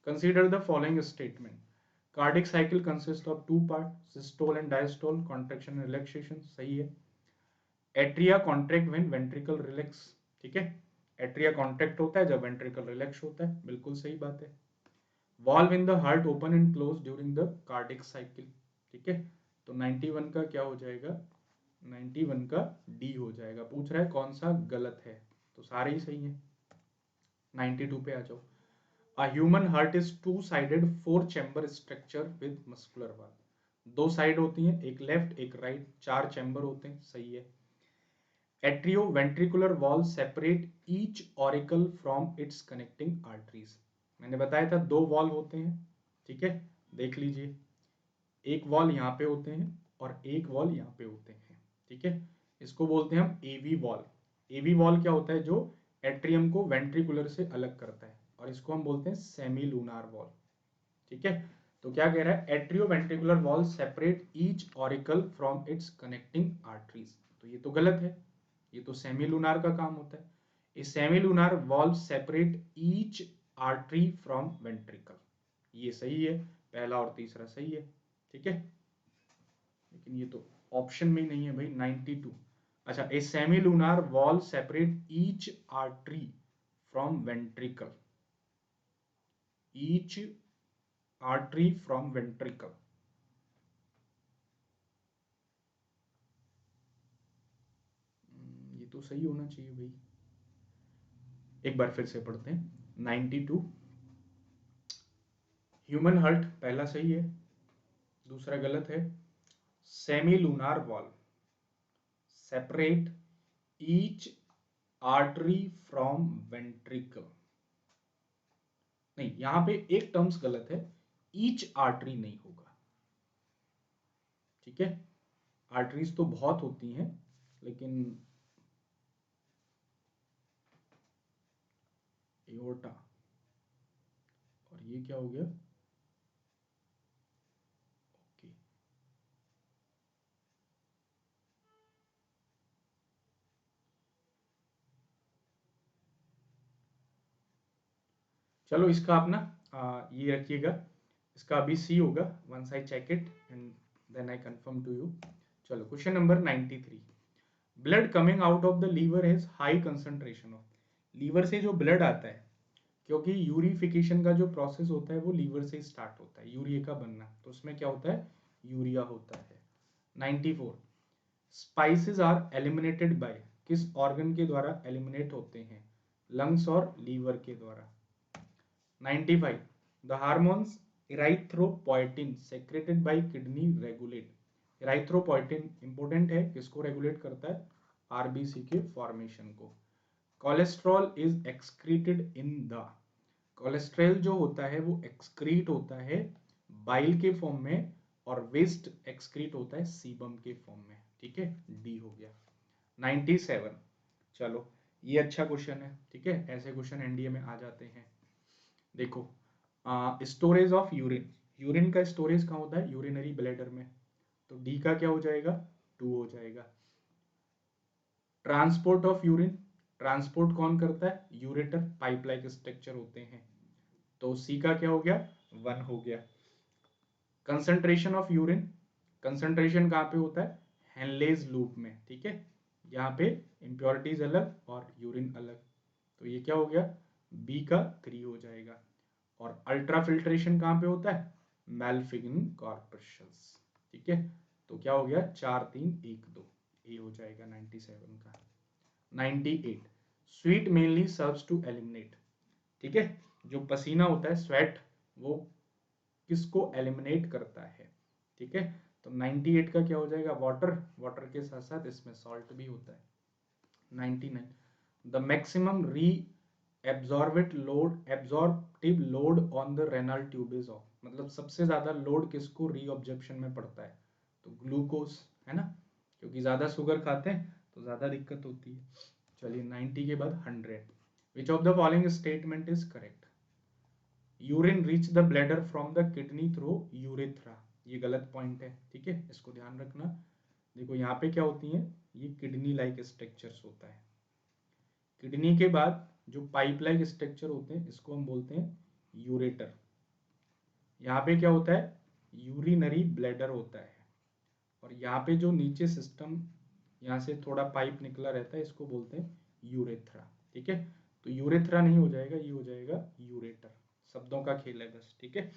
consider the following statement, cardiac cycle consist of 2 part, systole and diastole, contraction and relaxation, सही है। Atria contract when ventricle relax, ठीक है, एट्रिया कॉन्ट्रैक्ट होता है जब वेंट्रिकल रिलैक्स होता है, बिल्कुल सही बात है। Valve in the heart open and close during the cardiac cycle, ठीक है। तो 91 का क्या हो जाएगा, 91 का डी हो जाएगा। पूछ रहा है कौन सा गलत है, तो सारे ही सही है। 92 पे आ जाओ, a human heart is two sided 4 chamber structure with muscular wall, दो साइड होती हैं, एक लेफ्ट एक राइट, 4 चैम्बर होते हैं, सही है। Atrioventricular wall separate each auricle from its connecting arteries. मैंने बताया था 2 वॉल होते हैं, ठीक है, देख लीजिए, एक वॉल यहाँ पे होते हैं और एक वॉल यहाँ पे होते हैं, ठीक है। इसको बोलते हैं हम एवी वॉल। एवी वॉल क्या होता है, जो एट्रियम को वेंट्रिकुलर से अलग करता है, और इसको हम बोलते हैं सेमी लूनार वॉल, ठीक है। तो क्या कह रहा है, atrioventricular wall separate each auricle from its connecting arteries. तो ये तो गलत है, ये तो सेमी लूनार का काम होता है। A semi lunar wall separate each artery from ventricle, ये सही है, पहला और तीसरा सही है, ठीक है। लेकिन ये तो ऑप्शन में ही नहीं है भाई, 92। अच्छा, a semi lunar wall separate each artery from ventricle, each artery from ventricle. ये तो सही होना चाहिए भाई, एक बार फिर से पढ़ते हैं। 92, ह्यूमन हार्ट पहला सही है, दूसरा गलत है। Semi lunar wall separate each artery from ventricle, नहीं, यहां पे एक टर्म्स गलत है, ईच आर्टरी नहीं होगा, ठीक है। आर्टरीज तो बहुत होती हैं, लेकिन एओर्टा, और ये क्या हो गया, ओके। चलो इसका आप ना ये रखिएगा, इसका अभी सी होगा, once I check it and then I confirm to you. चलो question number 93, blood coming out of the liver has high concentration of. Liver से जो ब्लड आता है, क्योंकि यूरिफिकेशन का जो प्रोसेस होता है वो लीवर से स्टार्ट होता है, यूरिया का बनना, तो उसमें क्या होता है, यूरिया होता है। 94, स्पाइसेस आर एलिमिनेटेड बाय, किस ऑर्गन के द्वारा एलिमिनेट होते हैं, लंग्स और लीवर के द्वारा। 95, the hormones erythropoietin secreted by kidney regulate. Erythropoietin important है, किसको रेगुलेट करता है, आरबीसी के फॉर्मेशन को। Cholesterol is excreted in the, cholesterol जो होता है वो एक्सक्रीट होता है बाइल के फॉर्म में, और वेस्ट एक्सक्रीट होता है सीबम के फॉर्म में, ठीक है, डी हो गया। 97, चलो ये अच्छा क्वेश्चन है, ठीक है, ऐसे क्वेश्चन एनडीए में आ जाते हैं। देखो, स्टोरेज ऑफ यूरिन, यूरिन का स्टोरेज कहाँ होता है, यूरिनरी ब्लैडर में, तो डी का क्या हो जाएगा, 2 हो जाएगा। ट्रांसपोर्ट ऑफ यूरिन, ट्रांसपोर्ट कौन करता है, यूरेटर, पाइप लाइक स्ट्रक्चर होते हैं, तो सी का क्या हो गया, 1 हो गया। कंसंट्रेशन ऑफ यूरिन, कंसंट्रेशन कहाँ पे होता है, हेनलेज लूप में, ठीक है, यहाँ पे इम्प्योरिटीज अलग और यूरिन अलग, तो ये क्या हो गया, बी का 3 हो जाएगा। और अल्ट्रा फिल्ट्रेशन कहाँ पे होता है, मैल्फिगन कॉर्पस्कल्स, ठीक है, तो क्या हो गया, 4 3 1 2, ए हो जाएगा 97 का। 98, sweat mainly serves to eliminate, ठीक है, जो पसीना होता है स्वेट, वो किसको एलिमिनेट करता है, ठीक है, तो 98 का क्या हो जाएगा, वाटर, वाटर के साथ साथ इसमें सॉल्ट भी होता है। 99, the maximum reabsorptive load, absorptive load on the renal tube is of, मतलब सबसे ज्यादा लोड किसको री ऑब्जॉर्प्शन में पड़ता है, तो ग्लूकोज, है ना, क्योंकि ज्यादा शुगर खाते हैं तो ज्यादा दिक्कत होती है। चलिए 90 के बाद 100, विच of the following statement is correct, urine reach the bladder from the kidney through urethra, ये गलत पॉइंट है, ठीक है, इसको ध्यान रखना। देखो यहाँ पे क्या होती है, ये किडनी लाइक स्ट्रक्चर्स होता है, किडनी के बाद जो पाइप लाइक स्ट्रक्चर होते हैं इसको हम बोलते हैं यूरेटर। यहाँ पे क्या होता है, यूरिनरी ब्लैडर होता है, और यहाँ पे जो नीचे सिस्टम, यहाँ से थोड़ा पाइप निकला रहता है, इसको बोलते हैं यूरेथ्रा, ठीक है, तो यूरेथ्रा नहीं हो जाएगा, ये हो जाएगा यूरेटर, शब्दों का खेल है बस, ठीक है,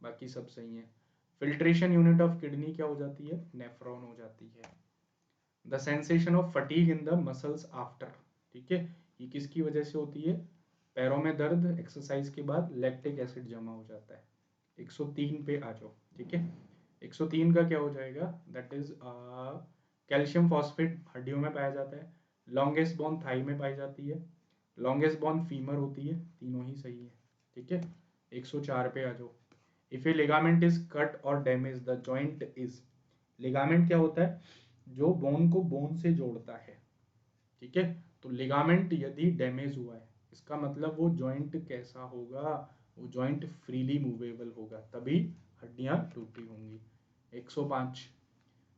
बाकी सब सही है। फिल्ट्रेशन यूनिट ऑफ किडनी क्या हो जाती है, नेफ्रॉन हो जाती है। The sensation of fatigue in the muscles after, ठीक है, ये किसकी वजह से होती है, पैरों में दर्द, एक्सरसाइज के बाद लैक्टिक एसिड जमा हो जाता है। 103 पे आ जाओ, ठीक है। 103 का क्या हो जाएगा, दैट इज कैल्शियम फॉस्फेट हड्डियों में पाया जाता है। लॉन्गेस्ट बोन थाई में पाई जाती है। लॉन्गेस्ट बोन फीमर होती है। तीनों ही सही है, ठीक है। 104 पे आ जाओ। If a ligament is cut or damage the joint is, ligament क्या होता है, जो बोन को बोन से जोड़ता है, ठीक है। तो लिगामेंट यदि डैमेज हुआ है, इसका मतलब वो जॉइंट कैसा होगा, वो जॉइंट फ्रीली मूवेबल होगा, तभी हड्डियां टूटी होंगी। 105,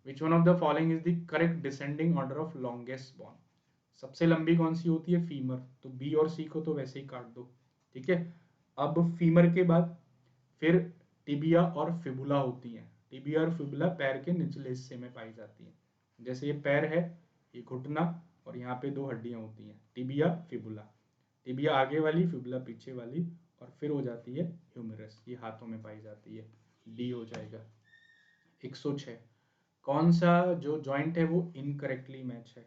विच one of the following is the correct descending order of longest bone. सबसे लंबी कौन सी होती है, फीमर, तो बी और सी को तो वैसे ही काट दो, ठीक है। अब फीमर के बाद फिर टिबिया और फिबुला होती हैं। टिबिया और फिबुला पैर के निचले हिस्से में पाई जाती हैं। जैसे ये पैर है, ये घुटना, और यहाँ पे दो हड्डियां होती हैं, टिबिया फिबुला। टिबिया आगे वाली, फिबुला पीछे वाली, और फिर हो जाती है ह्यूमरस, ये हाथों में पाई जाती है। डी हो जाएगा। 106, कौन सा जो जॉइंट है वो इनकरेक्टली मैच है।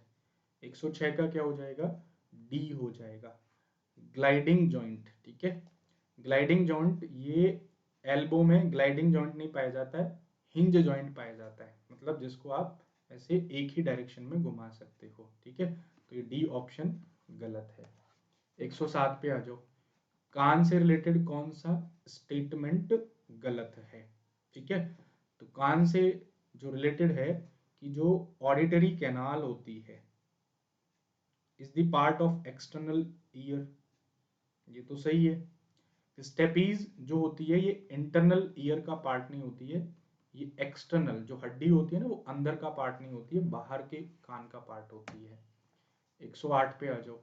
106 का क्या हो जाएगा, डी हो जाएगा, ग्लाइडिंग जॉइंट, ठीक है। ग्लाइडिंग जॉइंट, ये एल्बो में ग्लाइडिंग जॉइंट नहीं पाया जाता है, हिंज जॉइंट पाया जाता है, मतलब जिसको आप ऐसे एक ही डायरेक्शन में घुमा सकते हो, ठीक है। तो ये डी ऑप्शन गलत है। 107 पे आ जाओ। कान से रिलेटेड कौन सा स्टेटमेंट गलत है, ठीक है। तो कान से जो रिलेटेड है कि जो ऑडिटरी कैनाल होती है is the part of external ear, ये तो सही है। स्टेपीज जो होती है ये इंटरनल ईयर का पार्ट नहीं होती है, ये एक्सटर्नल जो हड्डी होती है ना, वो अंदर का पार्ट नहीं होती है, बाहर के कान का पार्ट होती है। 108 पे आ जाओ।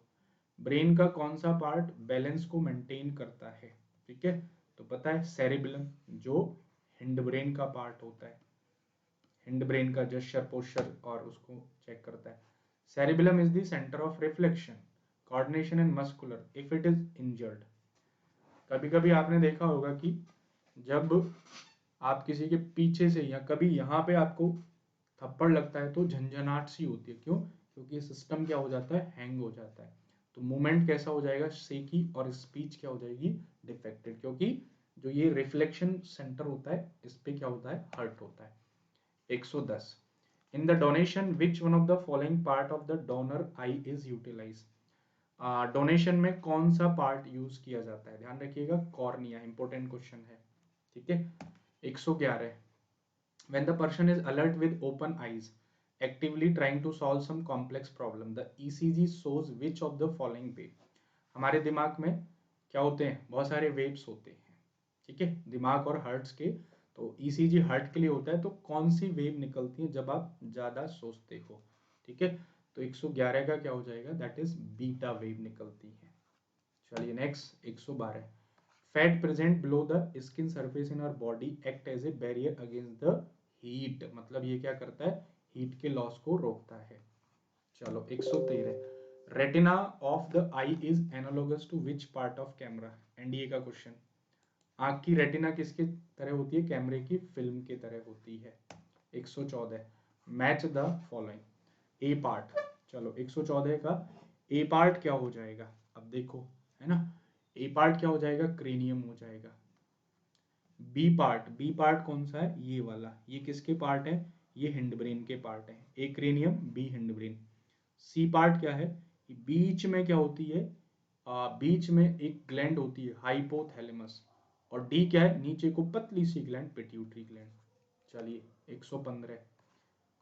ब्रेन का कौन सा पार्ट बैलेंस को मेंटेन करता है, ठीक है। तो पता है सेरिबेलम, जो हिंड ब्रेन का पार्ट होता है, हिंड ब्रेन का जेस्चर पोस्चर और उसको चेक करता है। Cerebellum is the centre of reflection, coordination and muscular if it is injured. कभी कभी आपने देखा होगा कि जब आप किसी के पीछे से या कभी यहाँ पे आपको थप्पड़ लगता है तो झंझनाहट सी होती है, क्यों, क्योंकि सिस्टम क्या हो जाता है, हैंग हो जाता है। तो मूवमेंट कैसा हो जाएगा, शेकी, और स्पीच क्या हो जाएगी, डिफेक्टेड, क्योंकि जो ये रिफ्लेक्शन सेंटर होता है इस पे क्या होता है, हर्ट होता है। 110, in the donation which one of the following part of the donor eye is utilise. Donation में कौन सा पार्ट यूज किया जाता है, ध्यान रखिएगा, कॉर्निया, इंपॉर्टेंट क्वेश्चन है, ठीक है। 111, when the person is alert with open eyes actively trying to solve some complex problem the ECG shows which of the following way। हमारे दिमाग में क्या होते हैं, बहुत सारे वेव्स होते हैं, ठीक है, दिमाग और हार्ट्स के। तो ECG हार्ट के लिए होता है, तो कौन सी वेव निकलती है जब आप ज्यादा सोचते हो, ठीक है। तो 111 का क्या हो जाएगा, दैट इज बीटा वेव निकलती है। चलिए next 112, fat present below the skin surface in our body act as a barrier against the heat, मतलब ये क्या करता है, हीट के लॉस को रोकता है। चलो 113, retina of the eye is analogous to which part of camera, NDA का क्वेश्चन। आंख की रेटिना किसके तरह होती है, कैमरे की फिल्म के तरह होती है। 114, match the following A part. चलो 114 का ए पार्ट क्या हो जाएगा, अब देखो, है ना, ए पार्ट क्या हो जाएगा, क्रेनियम हो जाएगा। बी पार्ट कौन सा है, ये वाला, ये किसके पार्ट है, ये हिंड ब्रेन के पार्ट है, A cranium B hind brain. C part क्या है, बीच में क्या होती है, बीच में एक ग्लैंड होती है हाइपोथैलेमस, और डी क्या है, नीचे को पतली सी ग्लैंड पिट्यूटरी ग्लैंड। चलिए 115,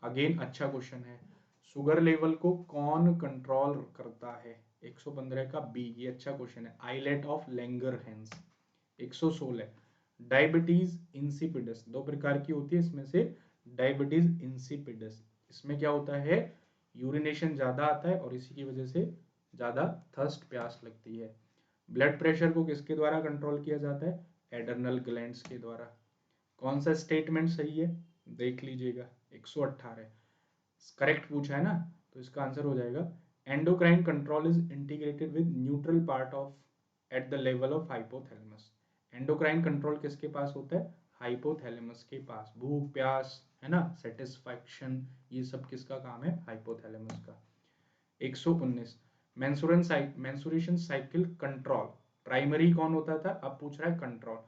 अगेन अच्छा क्वेश्चन है, शुगर लेवल को कौन कंट्रोल करता है। 115 का बी, ये अच्छा क्वेश्चन है, islet of Langerhans. 116, diabetes insipidus, दो प्रकार की होती है, इसमें से डायबिटीज इंसिपिडस, इसमें क्या होता है, यूरिनेशन ज्यादा आता है और इसी की वजह से ज्यादा थर्स्ट प्यास लगती है। ब्लड प्रेशर को किसके द्वारा कंट्रोल किया जाता है, एडर्नल ग्लैंड्स के द्वारा। कौन सा स्टेटमेंट सही है, देख लीजिएगा। 118 करेक्ट पूछा है ना, तो इसका आंसर हो जाएगा, endocrine control is integrated with neutral part of at the level of hypothalamus. Endocrine control किसके पास होता है, हाइपोथैलेमस के पास। भूख प्यास, है ना, सेटिस्फैक्शन, ये सब किसका काम है, हाइपोथैलेमस का। 119, मेंसुरेशन साइकिल कंट्रोल, प्राइमरी कौन होता था, अब पूछ रहा है कंट्रोल,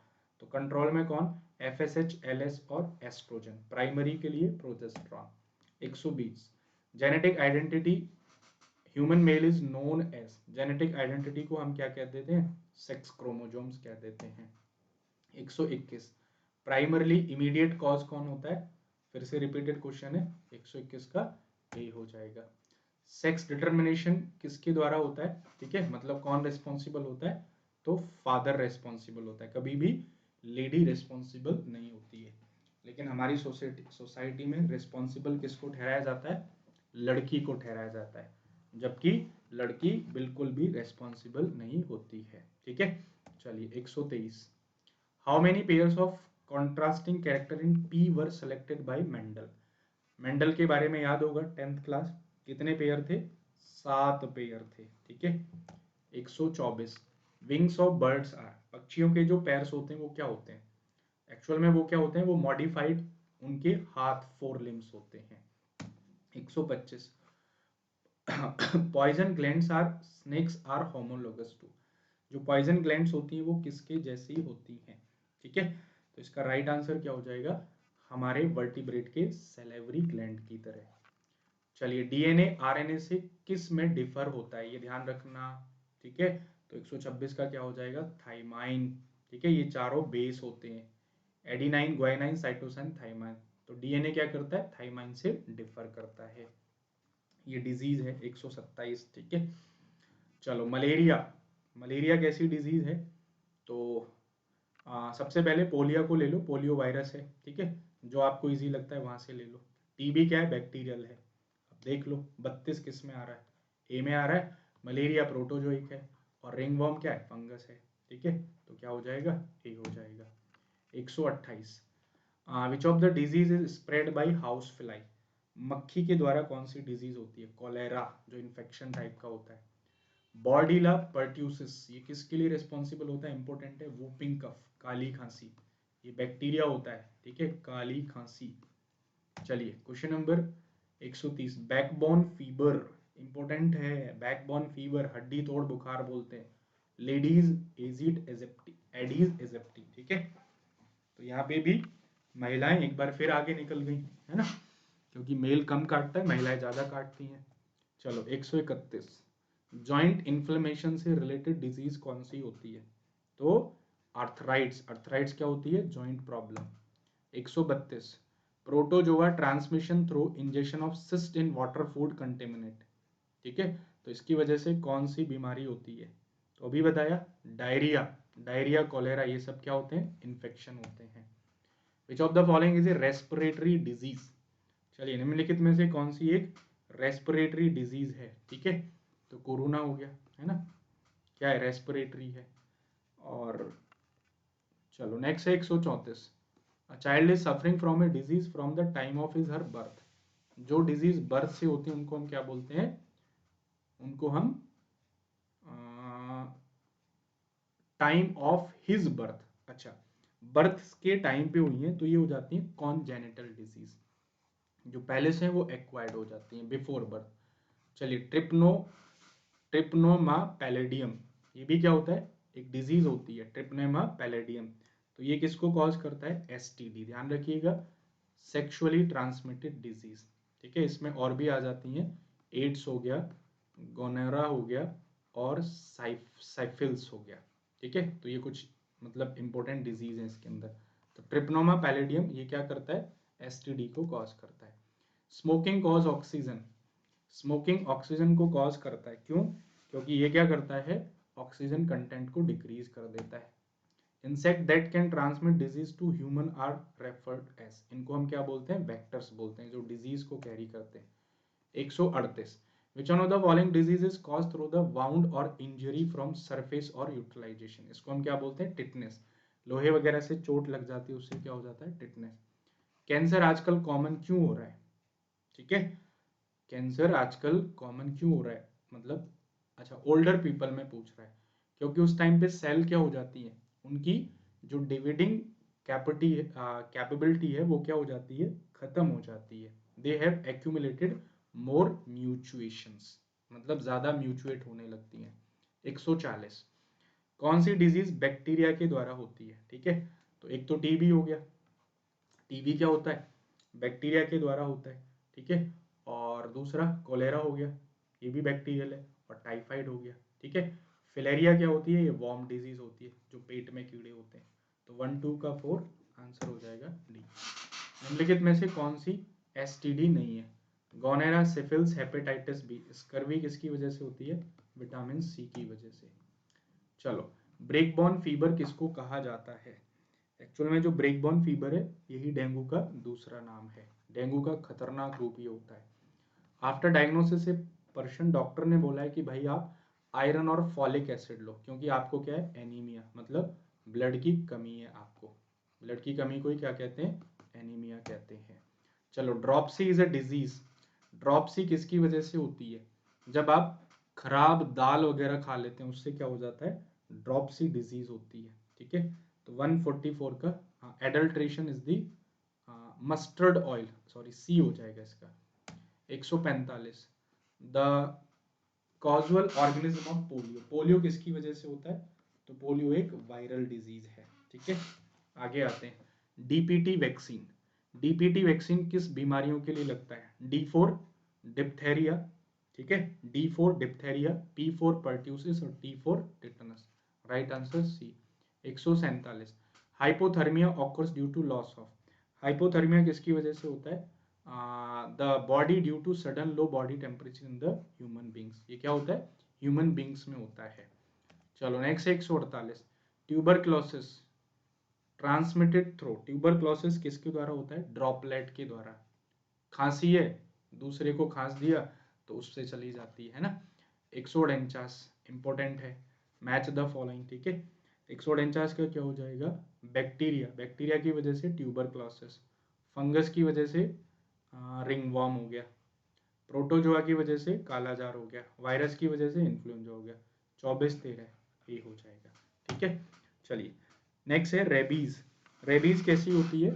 तो कंट्रोल में कौन, FSH, LS और एस्ट्रोजन। प्राइमरी के लिए progesterone. 120 genetic identity human male is known as, genetic identity को हम क्या कह देते हैं, सेक्स क्रोमोसोम्स कह देते हैं। 121 प्राइमरली इमीडिएट कॉज कौन होता है, फिर से रिपीटेड क्वेश्चन है, 121 का यही हो जाएगा। सेक्स डिटर्मिनेशन किसके द्वारा होता है, ठीक है, मतलब कौन रिस्पॉन्सिबल होता है, तो फादर रिस्पॉन्सिबल होता है, कभी भी लेडी रिस्पॉन्सिबल नहीं होती है। लेकिन हमारी सोसाइटी में रिस्पॉन्सिबल किसको ठहराया जाता है, लड़की को ठहराया जाता है, जबकि लड़की बिल्कुल भी रिस्पॉन्सिबल नहीं होती है, ठीक है। चलिए 123 how many pairs of contrasting character in P were selected bye Mendel. Mendel के बारे में याद होगा 10th क्लास, कितने पेयर थे, 7 पेयर थे, ठीक है। 124 विंग्स ऑफ बर्ड्स आर, पक्षियों के जो पैर्स होते हैं वो क्या होते हैं, एक्चुअल में वो क्या होते हैं, वो मॉडिफाइड उनके हाथ 4 लिम्स होते हैं। 125 poison glands are snakes are homologous to, जो पॉइजन ग्लैंड्स होती हैं वो किसके जैसी होती हैं, ठीक है। तो इसका राइट आंसर क्या हो जाएगा, हमारे वर्टिब्रेट के सैलिवरी ग्लैंड की तरह। चलिए डीएनए आरएनए से किस में डिफर होता है, ये ध्यान रखना, ठीक है। तो 126 का क्या हो जाएगा, थाइमाइन, ठीक है, ये चारों बेस होते हैं, एडिनाइन, ग्वाइनाइन, साइटोसिन, थाइमाइन। तो डीएनए क्या करता है, थाइमाइन से डिफर करता है। ये डिजीज है 127, ठीक है। चलो मलेरिया, मलेरिया कैसी डिजीज है, तो सबसे पहले पोलियो को ले लो, पोलियो वायरस है, ठीक है, जो आपको इजी लगता है वहां से ले लो। टीबी क्या है, बैक्टीरियल है, अब देख लो 32 किस में आ रहा है, ए में आ रहा है, मलेरिया प्रोटोजोइक है, और रिंगवॉर्म क्या है, फंगस है, ठीक है। तो क्या हो जाएगा, ए हो जाएगा। 128 विच of the disease is spread by house fly, मक्खी के द्वारा कौन सी डिजीज होती है, कोलेरा, जो इन्फेक्शन टाइप का होता है। बॉर्डिला पर्ट्यूसिस, ये किसके लिए रिस्पॉन्सिबल होता है, इंपॉर्टेंट है, वूपिंग कफ, काली खांसी, ये बैक्टीरिया होता है, ठीक है, काली खांसी। चलिए question number 130 backbone fever, important है, बैकबोन फीवर हड्डी तोड़ बुखार बोलते हैं, लेडीज एजिड एजेप्टी, एडीज एजेप्टी, ठीक है। तो यहाँ पे भी महिलाएं एक बार फिर आगे निकल गई, है ना, क्योंकि मेल कम काटता है, महिलाएं ज्यादा काटती हैं। चलो 131 जॉइंट इन्फ्लेमेशन से रिलेटेड डिजीज कौन सी होती है, तो आर्थराइट्स, आर्थराइट्स क्या होती है, joint problem. 132 protozoa transmission through injection of cyst in water food contaminate, ठीक है, तो इसकी वजह से कौन सी बीमारी होती है, तो अभी बताया, डायरिया, डायरिया, कोलेरा, ये सब क्या होते हैं, इन्फेक्शन होते हैं। विच of the following is a respiratory disease, चलिए निम्नलिखित में से कौन सी एक रेस्पिरेटरी डिजीज है, ठीक है, तो कोरोना हो गया, है ना, क्या है, रेस्पिरेटरी है। और चलो नेक्स्ट है 134 a child is suffering from a disease from the time of his her birth, जो डिजीज बर्थ से होती है उनको हम क्या बोलते हैं, उनको हम टाइम ऑफ हिज बर्थ, अच्छा, बर्थ के टाइम पे हुई है तो ये हो जाती है कॉन्जेनिटल डिजीज, जो पहले से है वो एक्वायर्ड हो जाती हैं बिफोर बर्थ। चलिए ट्रिप्नोमा पैलेडियम, ये भी क्या होता है, एक डिजीज होती है, ट्रिप्नोमा पैलेडियम, तो ये किसको कॉज करता है, एसटीडी, ध्यान रखिएगा, सेक्सुअली ट्रांसमिटेड डिजीज, ठीक है, इसमें और भी आ जाती हैं, एड्स हो गया, गोनेरा हो गया, और साइफिल्स हो गया, ठीक है, तो ये कुछ मतलब इंपॉर्टेंट डिजीज है इसके अंदर। तो ट्रिप्नोमा पैलेडियम ये क्या करता है, एसटीडी को कॉज करता है। Smoking cause oxygen, smoking oxygen को कॉज करता है, क्यों, क्योंकि ये क्या करता है, ऑक्सीजन कंटेंट को डिक्रीज कर देता है। Insect that can transmit disease to human are referred as, इनको हम क्या बोलते हैं, वेक्टर्स बोलते हैं, जो डिजीज को कैरी करते हैं। 138 विच one of the following disease is cause through the wound और इंजरी फ्रॉम सरफेस और यूटिलाइजेशन, इसको हम क्या बोलते हैं, टिटनेस, लोहे वगैरह से चोट लग जाती है उससे क्या हो जाता है, टिटनेस। कैंसर आजकल कॉमन क्यों हो रहा है, ठीक है, कैंसर आजकल कॉमन क्यों हो रहा है, मतलब अच्छा ओल्डर पीपल में पूछ रहा है, क्योंकि उस टाइम पे सेल क्या हो जाती है, उनकी जो डिविडिंग कैपेबिलिटी है वो क्या हो जाती है, खत्म हो जाती है, दे हैव एक्यूमुलेटेड मोर म्यूचुएशंस, मतलब ज्यादा म्यूचुएट होने लगती हैं। 140 कौन सी डिजीज बैक्टीरिया के द्वारा होती है, ठीक है, तो एक तो टीबी हो गया, टीबी क्या होता है, बैक्टीरिया के द्वारा होता है, ठीक है। और दूसरा कोलेरा हो गया, ये भी बैक्टीरियल है। और टाइफाइड हो गया, ठीक है। फिलेरिया क्या होती है, ये वॉर्म डिजीज होती है, जो पेट में कीड़े होते हैं। तो 1 2 का 4 आंसर हो जाएगा डी। निम्नलिखित में से कौन सी एसटीडी नहीं है, गोनेरा, सिफिल्स, हेपेटाइटिस बी। स्कर्वी किसकी वजह से होती है, विटामिन सी की वजह से। चलो, ब्रेकबॉर्न फीवर किसको कहा जाता है, एक्चुअल में जो ब्रेकबॉर्न फीवर है यही डेंगू का दूसरा नाम है, डेंगू का खतरनाक रूप ये होता है। After diagnosis a person, doctor ने बोला है कि भाई आप आयरन और फॉलिक एसिड लो, क्योंकि आपको क्या है, एनीमिया, मतलब ब्लड की कमी है आपको। ब्लड की कमी को ही क्या कहते हैं, एनीमिया कहते हैं। चलो, dropsy is a disease, dropsy किसकी वजह से होती है, जब आप खराब दाल वगैरह खा लेते हैं उससे क्या हो जाता है, ड्रॉपसी डिजीज होती है, ठीक है। तो 144 का adulteration is the mustard oil, sorry C हो जाएगा इसका। 145 the causal organism of polio, polio किसकी वजह से होता है, तो पोलियो एक वायरल डिजीज है, ठीक है। आगे आते हैं, डीपीटी वैक्सीन, डीपीटी वैक्सीन किस बीमारियों के लिए लगता है, D4 डिप्थेरिया, ठीक है, D4 डिप्थेरिया, P4 पर्ट्यूसिस और T4 tetanus. Right answer C. 147 hypothermia occurs due to loss of, hypothermia किसकी वजह से होता है, the body due to sudden low body temperature in the human beings, ये क्या होता है, ह्यूमन बींग्स में होता है। चलो next 148 tuberculosis transmitted through, tuberculosis किसके द्वारा होता है, ड्रॉपलेट के द्वारा। खांसी है, दूसरे को खांस दिया तो उससे चली जाती है ना। 149 इंपॉर्टेंट है, मैच द फॉलोइंग, ठीक है। 149 का क्या हो जाएगा, बैक्टीरिया, बैक्टीरिया की वजह से ट्यूबरक्लोसिस, फंगस की वजह से रिंगवॉर्म हो गया, प्रोटोजोआ की वजह से कालाजार हो गया, वायरस की वजह से इन्फ्लुएंजा हो गया। 24-13 ये हो जाएगा, ठीक है। चलिए नेक्स्ट है रेबीज, रेबीज कैसी होती है,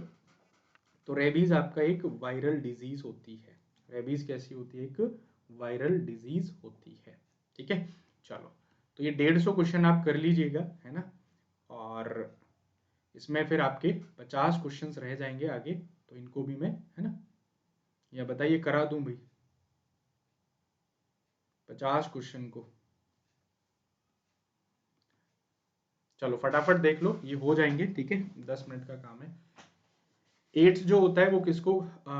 तो रेबीज आपका एक वायरल डिजीज होती है, रेबीज कैसी होती है, एक वायरल डिजीज होती है, ठीक है। चलो, तो ये 150 क्वेश्चन आप कर लीजिएगा, है ना। और इसमें फिर आपके 50 क्वेश्चंस रह जाएंगे आगे, तो इनको भी मैं, है ना, या बताइए करा दूं भाई 50 क्वेश्चन को। चलो फटाफट देख लो, ये हो जाएंगे, ठीक है, 10 मिनट का काम है। एड्स जो होता है वो किसको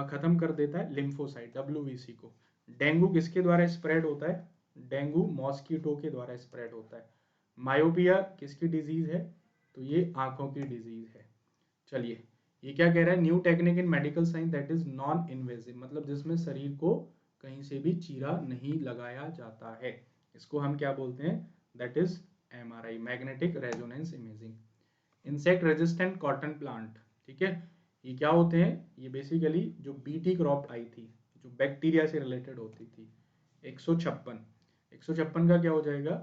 खत्म कर देता है, लिम्फोसाइट, WBC को। डेंगू किसके द्वारा स्प्रेड होता है, डेंगू मॉस्किटो के द्वारा स्प्रेड होता है। मायोपिया किसकी डिजीज है, तो ये आंखों की डिजीज है। चलिए, ये क्या कह रहा है, new technique in medical science that is non invasive, मतलब जिसमें शरीर को कहीं से भी चीरा नहीं लगाया जाता है, इसको हम क्या बोलते हैं, that is MRI, magnetic resonance imaging. Insect resistant cotton plant, ठीक है, ये क्या होते हैं, ये बेसिकली जो बीटी क्रॉप आई थी, जो बैक्टीरिया से रिलेटेड होती थी। 156 का क्या हो जाएगा,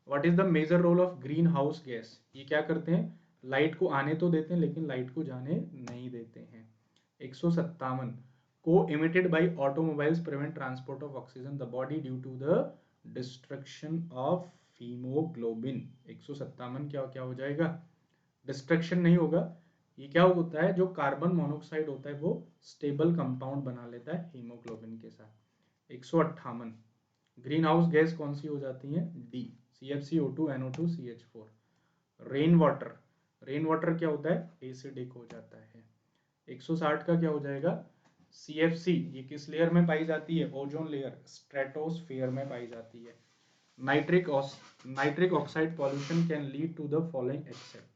what is the major role of green house gas, ये क्या करते हैं, लाइट को आने तो देते हैं लेकिन लाइट को जाने नहीं देते हैं। 157 को emitted by automobiles prevent transport of oxygen the body due to the destruction of haemoglobin. 157 क्या क्या हो जाएगा, डिस्ट्रक्शन नहीं होगा, ये क्या होता है, जो कार्बन मोनोऑक्साइड होता है वो स्टेबल कंपाउंड बना लेता है हीमोग्लोबिन के साथ। 158 ग्रीन हाउस गैस कौन सी हो जाती है, D, CFCO2 NO2 CH4। Rain water, rain water क्या होता है, एसिडिक हो जाता है। 160 का क्या हो जाएगा, CFC, ये किस लेयर में पाई जाती है, ओजोन लेयर, स्ट्रेटोस्फेयर में पाई जाती है। Nitric oxide pollution can lead to the following except,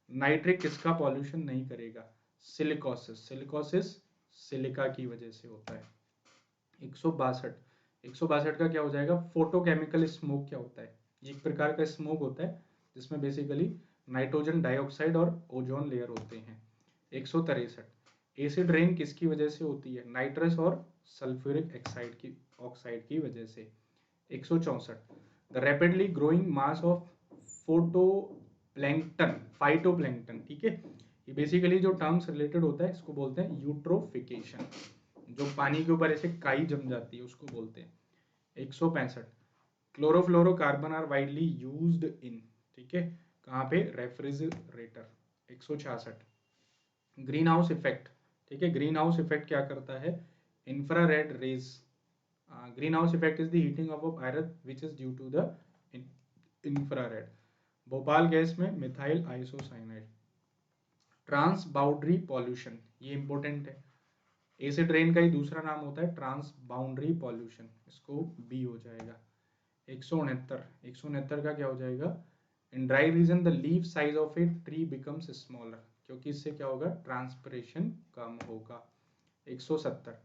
nitric किसका पॉल्यूशन नहीं करेगा, सिलिकॉसिस, सिलिकॉसिस सिलिका की वजह से होता है। 162 का क्या हो जाएगा, फोटोकेमिकल स्मोक क्या होता है, ये एक प्रकार का स्मोक होता है जिसमें बेसिकली नाइट्रोजन डाइऑक्साइड और ओजोन लेयर होते हैं। 163 एसिड रेन किसकी वजह से होती है, नाइट्रस और सल्फ्यूरिक ऑक्साइड की वजह से। 164 the rapidly growing mass of photoplankton, phytoplankton, ठीक है, ये बेसिकली जो टर्म्स रिलेटेड होता है इसको बोलते हैं यूट्रोफिकेशन, जो पानी के ऊपर ऐसे काई जम जाती है उसको बोलते हैं। 165 chlorofluorocarbon are widely used in, ठीक है, कहाँ पे, रेफ्रिजरेटर। 166 ग्रीन हाउस इफेक्ट, ठीक है, ग्रीन हाउस इफेक्ट क्या करता है, infrared rays, green house effect is the heating of earth which is due to the infrared. Bhopal gas में methyl isocyanide. Trans boundary pollution, ये इंपॉर्टेंट है, एसिड रेन का ही दूसरा नाम होता है ट्रांस बाउंड्री पॉल्यूशन, इसको बी हो जाएगा। 169 का क्या हो जाएगा, in dry region the leaf size of a tree becomes smaller, क्योंकि इससे क्या होगा, ट्रांसपिरेशन कम होगा। 170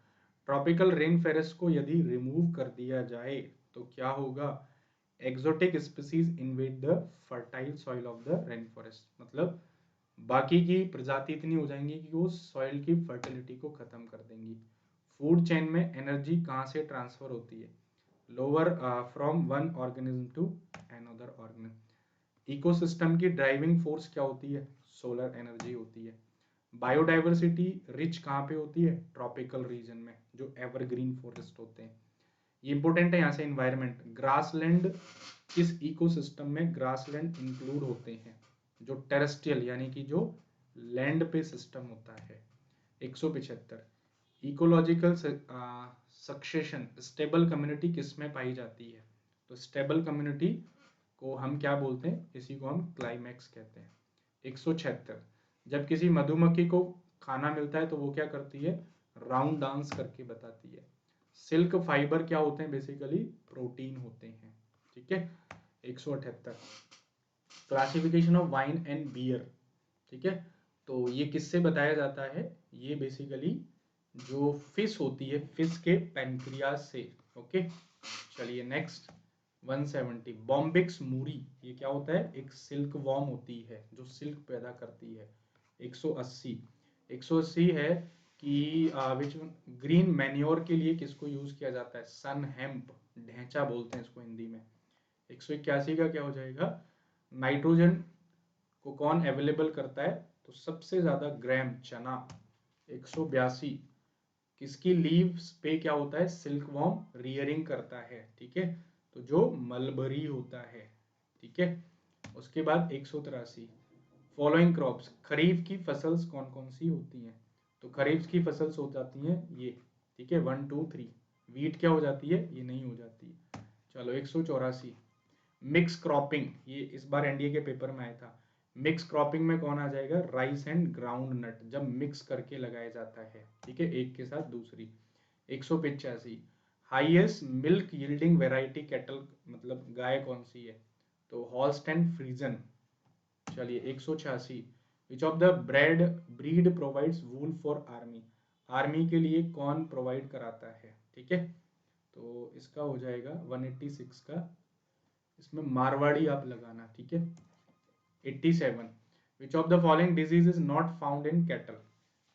ट्रॉपिकल रेन फॉरेस्ट को यदि रिमूव कर दिया जाए तो क्या होगा, exotic species invade the fertile soil of the rain forest, मतलब बाकी की प्रजाति इतनी हो जाएंगी कि वो सॉइल की फर्टिलिटी को खत्म कर देंगी। फूड चेन में एनर्जी कहाँ से ट्रांसफर होती है, lower from one organism to another organism. Ecosystem की ड्राइविंग फोर्स क्या होती है, सोलर एनर्जी होती है। बायोडाइवर्सिटी रिच कहाँ पे होती है, ट्रॉपिकल रीजन में, जो एवरग्रीन फॉरेस्ट होते हैं। ये इंपॉर्टेंट है यहाँ से, एनवायरमेंट, ग्रासलैंड किस इकोसिस्टम में ग्रासलैंड इंक्लूड होते हैं, जो टेरेस्ट्रियल यानी कि जो लैंड पे सिस्टम होता है। 175 इकोलॉजिकल सक्सेशन, स्टेबल कम्युनिटी किस में पाई जाती है, तो स्टेबल कम्युनिटी को हम क्या बोलते हैं, इसी को हम क्लाइमैक्स कहते हैं। 176 जब किसी मधुमक्खी को खाना मिलता है तो वो क्या करती है, राउंड डांस करके बताती है। सिल्क फाइबर क्या होते हैं, बेसिकली प्रोटीन होते हैं, ठीक है। 178 classification of wine and beer, ठीक है, तो ये किससे बताया जाता है, ये बेसिकली जो फिश होती है, फिश के पैनक्रियास से, ओके। चलिए नेक्स्ट 170 बॉम्बिक्स मूरी, ये क्या होता है, एक सिल्क वॉर्म होती है जो सिल्क पैदा करती है। 180 है कि विच ग्रीन मैन्योर के लिए किसको यूज किया जाता है, सन हेम्प, ढेंचा बोलते हैं इसको हिंदी में। 181 का क्या हो जाएगा, नाइट्रोजन को कौन अवेलेबल करता है, तो सबसे ज्यादा ग्राम, चना। 182 किसकी लीव्स पे क्या होता है, सिल्क वॉर्म रियरिंग करता है, ठीक है, तो जो मलबरी होता है, ठीक है। उसके बाद 183 फॉलोइंग क्रॉप्स, खरीफ की फसल्स कौन कौन सी होती हैं, तो खरीफ की फसल्स हो जाती हैं ये, ठीक है, 1 2 3। वीट क्या हो जाती है, ये नहीं हो जाती। चलो 184 मिक्स क्रॉपिंग, ये इस बार एनडीए के पेपर में आया था। मिक्स क्रॉपिंग में कौन आ जाएगा, राइस एंड ग्राउंड नट, जब मिक्स करके लगाया जाता है, ठीक है, एक के साथ दूसरी। 185 highest milk yielding variety cattle, मतलब गाय कौन सी है, तो हॉल्स्टाइन फ्रीजन। चलिए 186 विच of the breed provides wool for army, army के लिए कौन प्रोवाइड कराता है, ठीक है, तो इसका हो जाएगा 186 का, इसमें मारवाड़ी आप लगाना, ठीक है। 87 विच of the following disease is not found in cattle,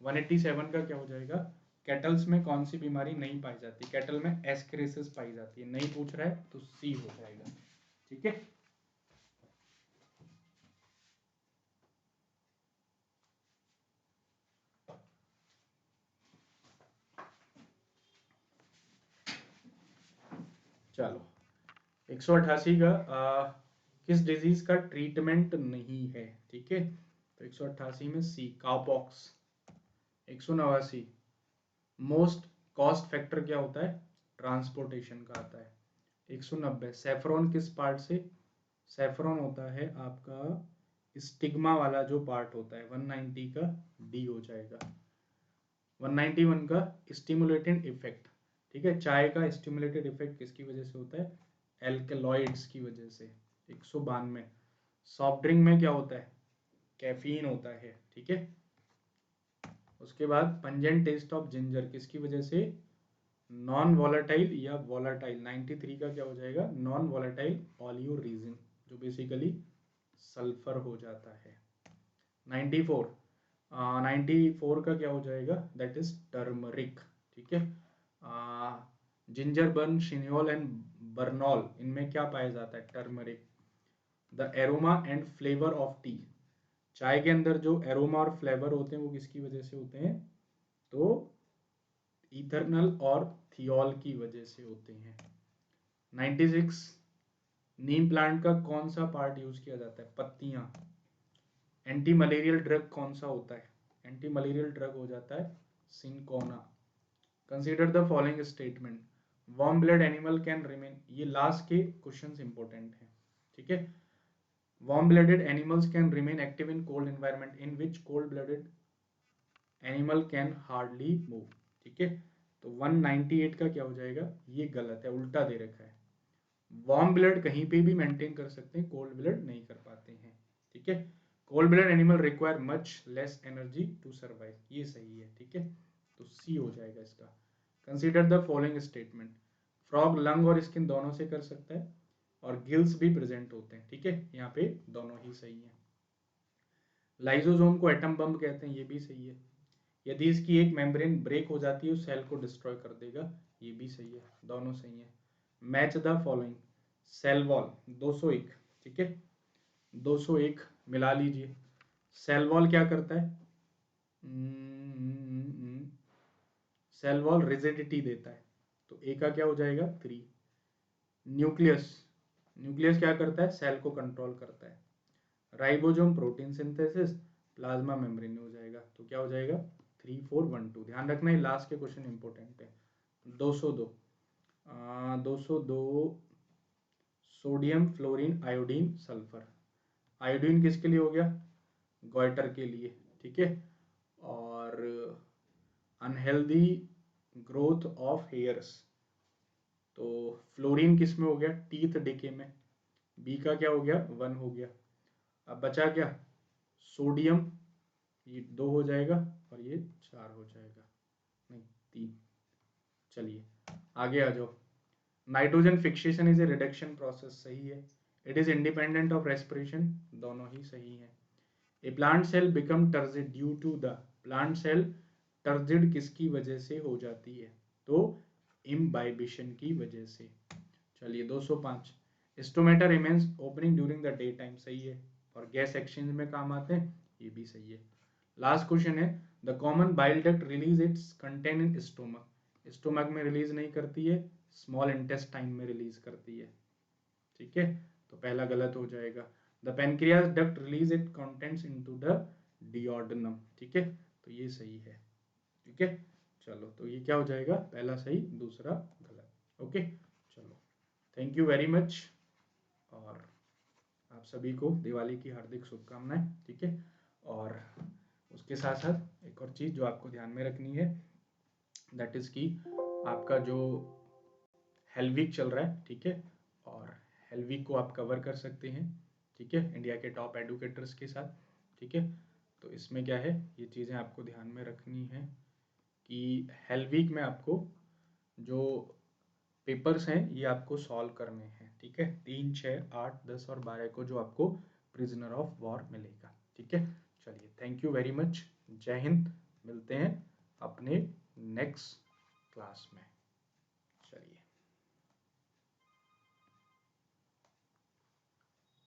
187 का क्या हो जाएगा, कैटल्स में कौन सी बीमारी नहीं पाई जाती, कैटल में एस्केरेसिस पाई जाती है, नहीं पूछ रहा है तो सी हो जाएगा, ठीक है। चलो 188 का किस डिजीज का ट्रीटमेंट नहीं है, ठीक है, तो 188 में सी काउपॉक्स। 189 मोस्ट कॉस्ट फैक्टर क्या होता है, ट्रांसपोर्टेशन का आता है। 190 सेफ्रॉन किस पार्ट से, सेफ्रॉन होता है आपका स्टिग्मा वाला जो पार्ट होता है। 190 का डी हो जाएगा। 191 का स्टिमुलेटेड इफेक्ट, ठीक है, चाय का स्टिमुलेटेड इफेक्ट किसकी वजह से होता है, एल्केलॉइड्स की वजह से। 192 सॉफ्ट ड्रिंक में क्या होता है, कैफीन होता है, ठीक है। उसके बाद पंजेंट टेस्ट ऑफ जिंजर किसकी वजह से, नॉन वॉलेटाइल या वॉलेटाइल। 93 का क्या हो जाएगा, नॉन वॉलेटाइल ऑलियो रीजन, जो बेसिकली सल्फर हो जाता है। 94 94 का क्या हो जाएगा, दैट इज टर्मरिक, ठीक है। जिंजर बर्न शिनियोल एंड बर्नॉल, इनमें क्या पाया जाता है, turmeric. The aroma and flavour of T, चाय के अंदर जो एरोमा और फ्लेवर होते हैं वो किसकी वजह से होते हैं, तो इथरनल और थियोल की वजह से होते हैं। 96 नीम प्लांट का कौन सा पार्ट यूज किया जाता है, पत्तियां। एंटी मलेरियल ड्रग कौन सा होता है, एंटी मलेरियल ड्रग हो जाता है cinchona. Consider the following statement, warm blood animal can remain, ये लास्ट के क्वेश्चंस इंपॉर्टेंट हैं, ठीक है। Warm blooded animals can remain active in cold environment in which cold blooded animal can hardly move, ठीक है। तो 198 का क्या हो जाएगा, ये गलत है, उल्टा दे रखा है। वार्म ब्लड कहीं पे भी मेंटेन कर सकते हैं, कोल्ड ब्लड नहीं कर पाते हैं, ठीक है। Cold blood animal require much less energy to survive, ये सही है, ठीक है। तो सी हो जाएगा इसका। Consider the following statement, frog lung और स्किन दोनों से कर सकता है और गिल्स भी प्रेजेंट होते हैं, ठीक है, यहाँ पे दोनों ही सही है। लाइजोसोम को एटम बम कहते हैं, ये भी सही है। यदि इसकी एक मेम्ब्रेन ब्रेक हो जाती है उस सेल को डिस्ट्रॉय कर देगा, ये भी सही है, दोनों सही है। Match the following, cell wall 201, ठीक है, 201 मिला लीजिए। सेल वॉल क्या करता है, सेल वॉल रिजिडिटी देता है, तो ए का क्या हो जाएगा 3। न्यूक्लियस, न्यूक्लियस क्या करता है, सेल को कंट्रोल करता है। Ribosome protein synthesis, plasma membrane हो जाएगा, तो क्या हो जाएगा 3 4 1 2। ध्यान रखना ये लास्ट के क्वेश्चन इंपॉर्टेंट है। 202 202 sodium fluorine iodine sulphur, iodine किसके लिए हो गया, गॉइटर के लिए, ठीक है। और अनहेल्दी ग्रोथ ऑफ हेयर्स, तो फ्लोरीन किस में हो गया, टीथ डिके में, बी का क्या हो गया 1 हो गया। अब बचा क्या, सोडियम, ये 2 हो जाएगा और ये 4 हो जाएगा, नहीं 3। चलिए आगे आ जाओ। Nitrogen fixation is a reduction process, सही है। It is independent of respiration, दोनों ही सही है। A plant cell become turgid due to the, plant cell turgid किसकी वजह से हो जाती है, तो इम्बाइबिशन की वजह से। चलिए 205 stomata remains opening during the day time, सही है, और गैस एक्सचेंज में काम आते हैं, ये भी सही है। लास्ट क्वेश्चन है, the common bile duct release it's content in stomach, stomach में रिलीज नहीं करती है, स्मॉल इंटेस्टाइन में रिलीज करती है, ठीक है। तो पहला गलत हो जाएगा। The pancreas duct release it contents into the duodenum, ठीक है, तो ये सही है, ठीक है। चलो तो ये क्या हो जाएगा, पहला सही दूसरा गलत, ओके। चलो थैंक यू वेरी मच, और आप सभी को दिवाली की हार्दिक शुभकामनाएं, ठीक है। और उसके साथ साथ एक और चीज़ जो आपको ध्यान में रखनी है, दैट इज़ कि आपका जो हेल वीक चल रहा है, ठीक है, और हेल वीक को आप कवर कर सकते हैं, ठीक है, इंडिया के टॉप एडुकेटर्स के साथ, ठीक है। तो इसमें क्या है, ये चीज़ें आपको ध्यान में रखनी है कि हेल वीक में आपको जो पेपर्स हैं ये आपको सॉल्व करने हैं, ठीक है, 3 6 8 10 और 12 को जो आपको प्रिजनर ऑफ वॉर मिलेगा, ठीक है। चलिए थैंक यू वेरी मच, जय हिंद, मिलते हैं अपने नेक्स्ट क्लास में, चलिए।